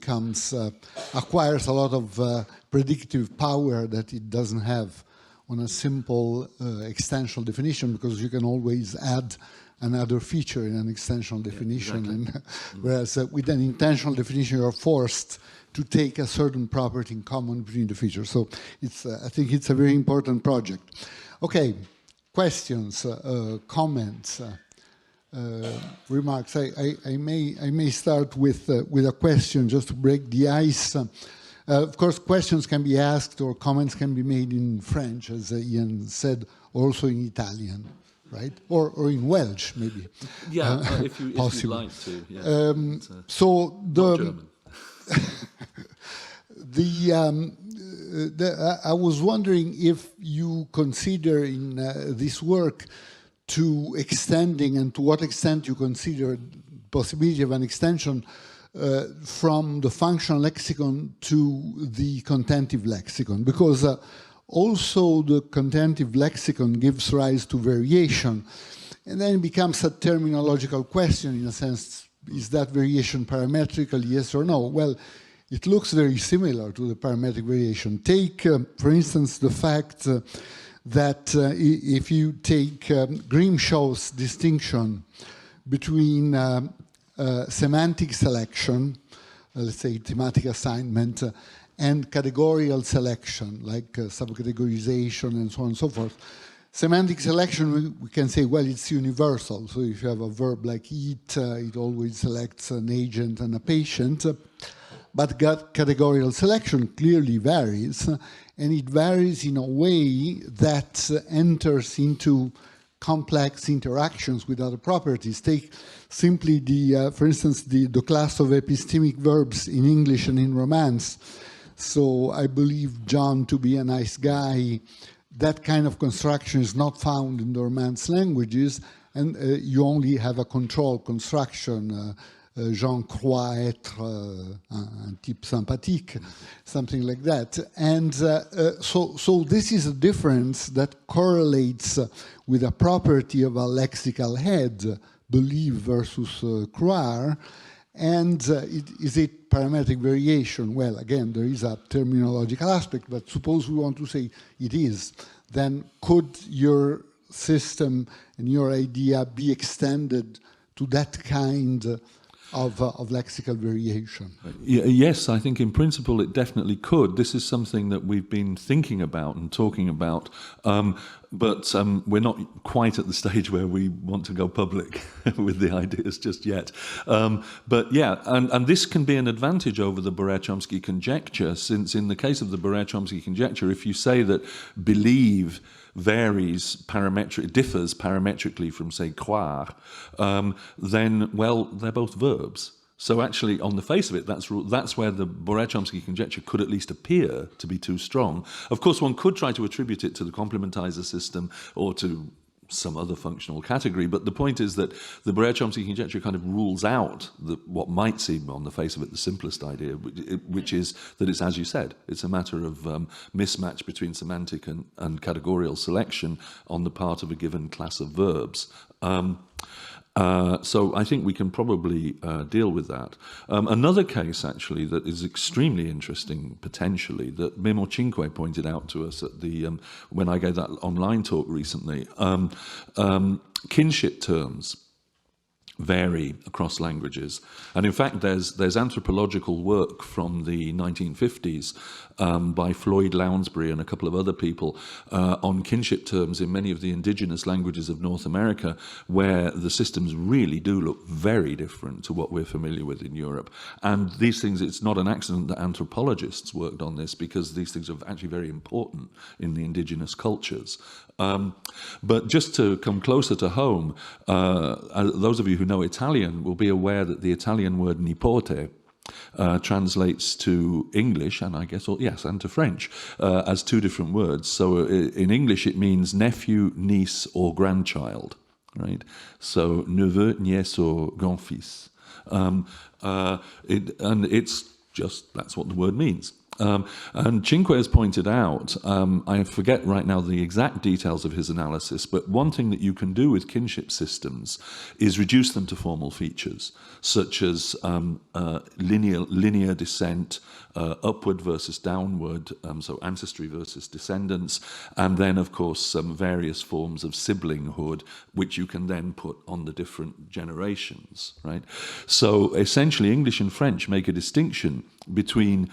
acquires a lot of predictive power that it doesn't have on a simple extensional definition, because you can always add another feature in an extensional definition. Yeah, exactly. And whereas with an intensional definition, you're forced to take a certain property in common between the features. So it's, I think it's a very important project. Okay, questions, comments, remarks. I may start with a question just to break the ice. Of course, questions can be asked or comments can be made in French, as Ian said, also in Italian. Right, or in Welsh, maybe. Yeah, if you'd like to. Yeah. So German. I was wondering if you consider in this work to extending, and to what extent you consider possibility of an extension from the functional lexicon to the contentive lexicon, because also the contentive lexicon gives rise to variation, and then it becomes a terminological question in a sense. Is that variation parametrical, yes or no? Well, it looks very similar to the parametric variation. Take, for instance, the fact that if you take Grimshaw's distinction between semantic selection, let's say thematic assignment, and categorical selection, like subcategorization and so on and so forth. Semantic selection, we can say, well, it's universal. So if you have a verb like eat, it always selects an agent and a patient. But categorical selection clearly varies, and it varies in a way that enters into complex interactions with other properties. Take simply for instance, the class of epistemic verbs in English and in Romance. So I believe John to be a nice guy. That kind of construction is not found in the Romance languages, and you only have a control construction. Jean croit être un type sympathique, something like that. And so this is a difference that correlates with a property of a lexical head, believe versus croire. And is it parametric variation? Well, again, there is a terminological aspect, but suppose we want to say it is, then could your system and your idea be extended to that kind of lexical variation? Yes, I think in principle it definitely could. This is something that we've been thinking about and talking about, but we're not quite at the stage where we want to go public with the ideas just yet. But yeah, and this can be an advantage over the Borer-Chomsky conjecture, since in the case of the Borer-Chomsky conjecture, if you say that believe differs parametrically from, say, croire, then, well, they're both verbs. So actually, on the face of it, that's where the Borer-Chomsky conjecture could at least appear to be too strong. Of course, one could try to attribute it to the complementizer system or to some other functional category, but the point is that the Borer-Chomsky conjecture kind of rules out what might seem on the face of it the simplest idea, which is that it's, as you said, it's a matter of mismatch between semantic and categorical selection on the part of a given class of verbs. So I think we can probably deal with that. Another case, actually, that is extremely interesting, potentially, that Memo Cinque pointed out to us at the when I gave that online talk recently, kinship terms. vary across languages. And in fact, there's anthropological work from the 1950s by Floyd Lounsbury and a couple of other people on kinship terms in many of the indigenous languages of North America, where the systems really do look very different to what we're familiar with in Europe. And these things, it's not an accident that anthropologists worked on this, because these things are actually very important in the indigenous cultures. But just to come closer to home, those of you who know Italian will be aware that the Italian word nipote translates to English, and I guess, yes, and to French, as two different words. So in English it means nephew, niece, or grandchild, right? So neveu, nièce, or grand-fils. And it's just, that's what the word means. And Cinque has pointed out, I forget right now the exact details of his analysis, but one thing that you can do with kinship systems is reduce them to formal features, such as linear descent, upward versus downward, so ancestry versus descendants, and then, of course, some various forms of siblinghood, which you can then put on the different generations, right? So essentially, English and French make a distinction between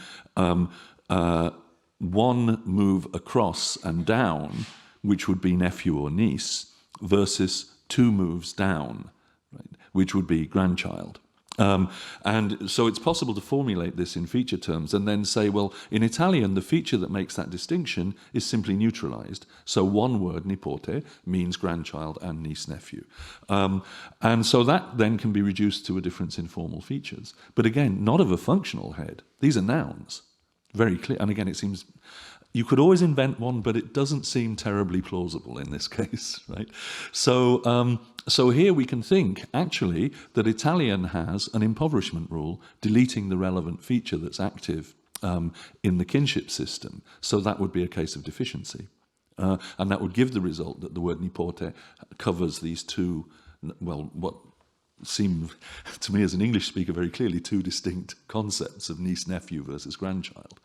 one move across and down, which would be nephew or niece, versus two moves down, right, which would be grandchild. And so it's possible to formulate this in feature terms and then say, well, in Italian, the feature that makes that distinction is simply neutralized. So one word, nipote, means grandchild and niece-nephew. And so that then can be reduced to a difference in formal features. But again, not of a functional head. These are nouns, very clear. And again, it seems you could always invent one, but it doesn't seem terribly plausible in this case, right? So, so here we can think, actually, that Italian has an impoverishment rule, deleting the relevant feature that's active in the kinship system. So that would be a case of deficiency. And that would give the result that the word nipote covers these two, well, what seem to me as an English speaker very clearly two distinct concepts of niece-nephew versus grandchild.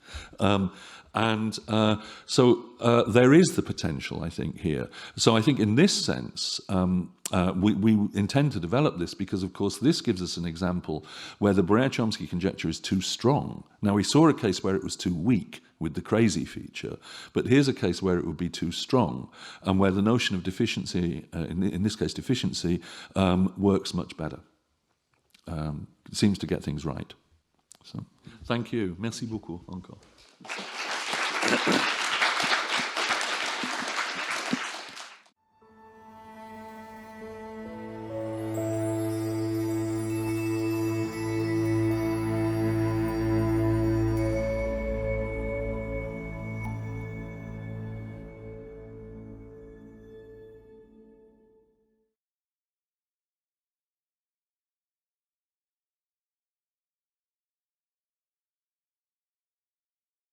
So there is the potential, I think, here. So I think in this sense, we intend to develop this because, of course, this gives us an example where the Borer-Chomsky conjecture is too strong. Now, we saw a case where it was too weak with the crazy feature, but here's a case where it would be too strong and where the notion of deficiency, in this case deficiency, works much better. It seems to get things right. So, thank you. Merci beaucoup encore.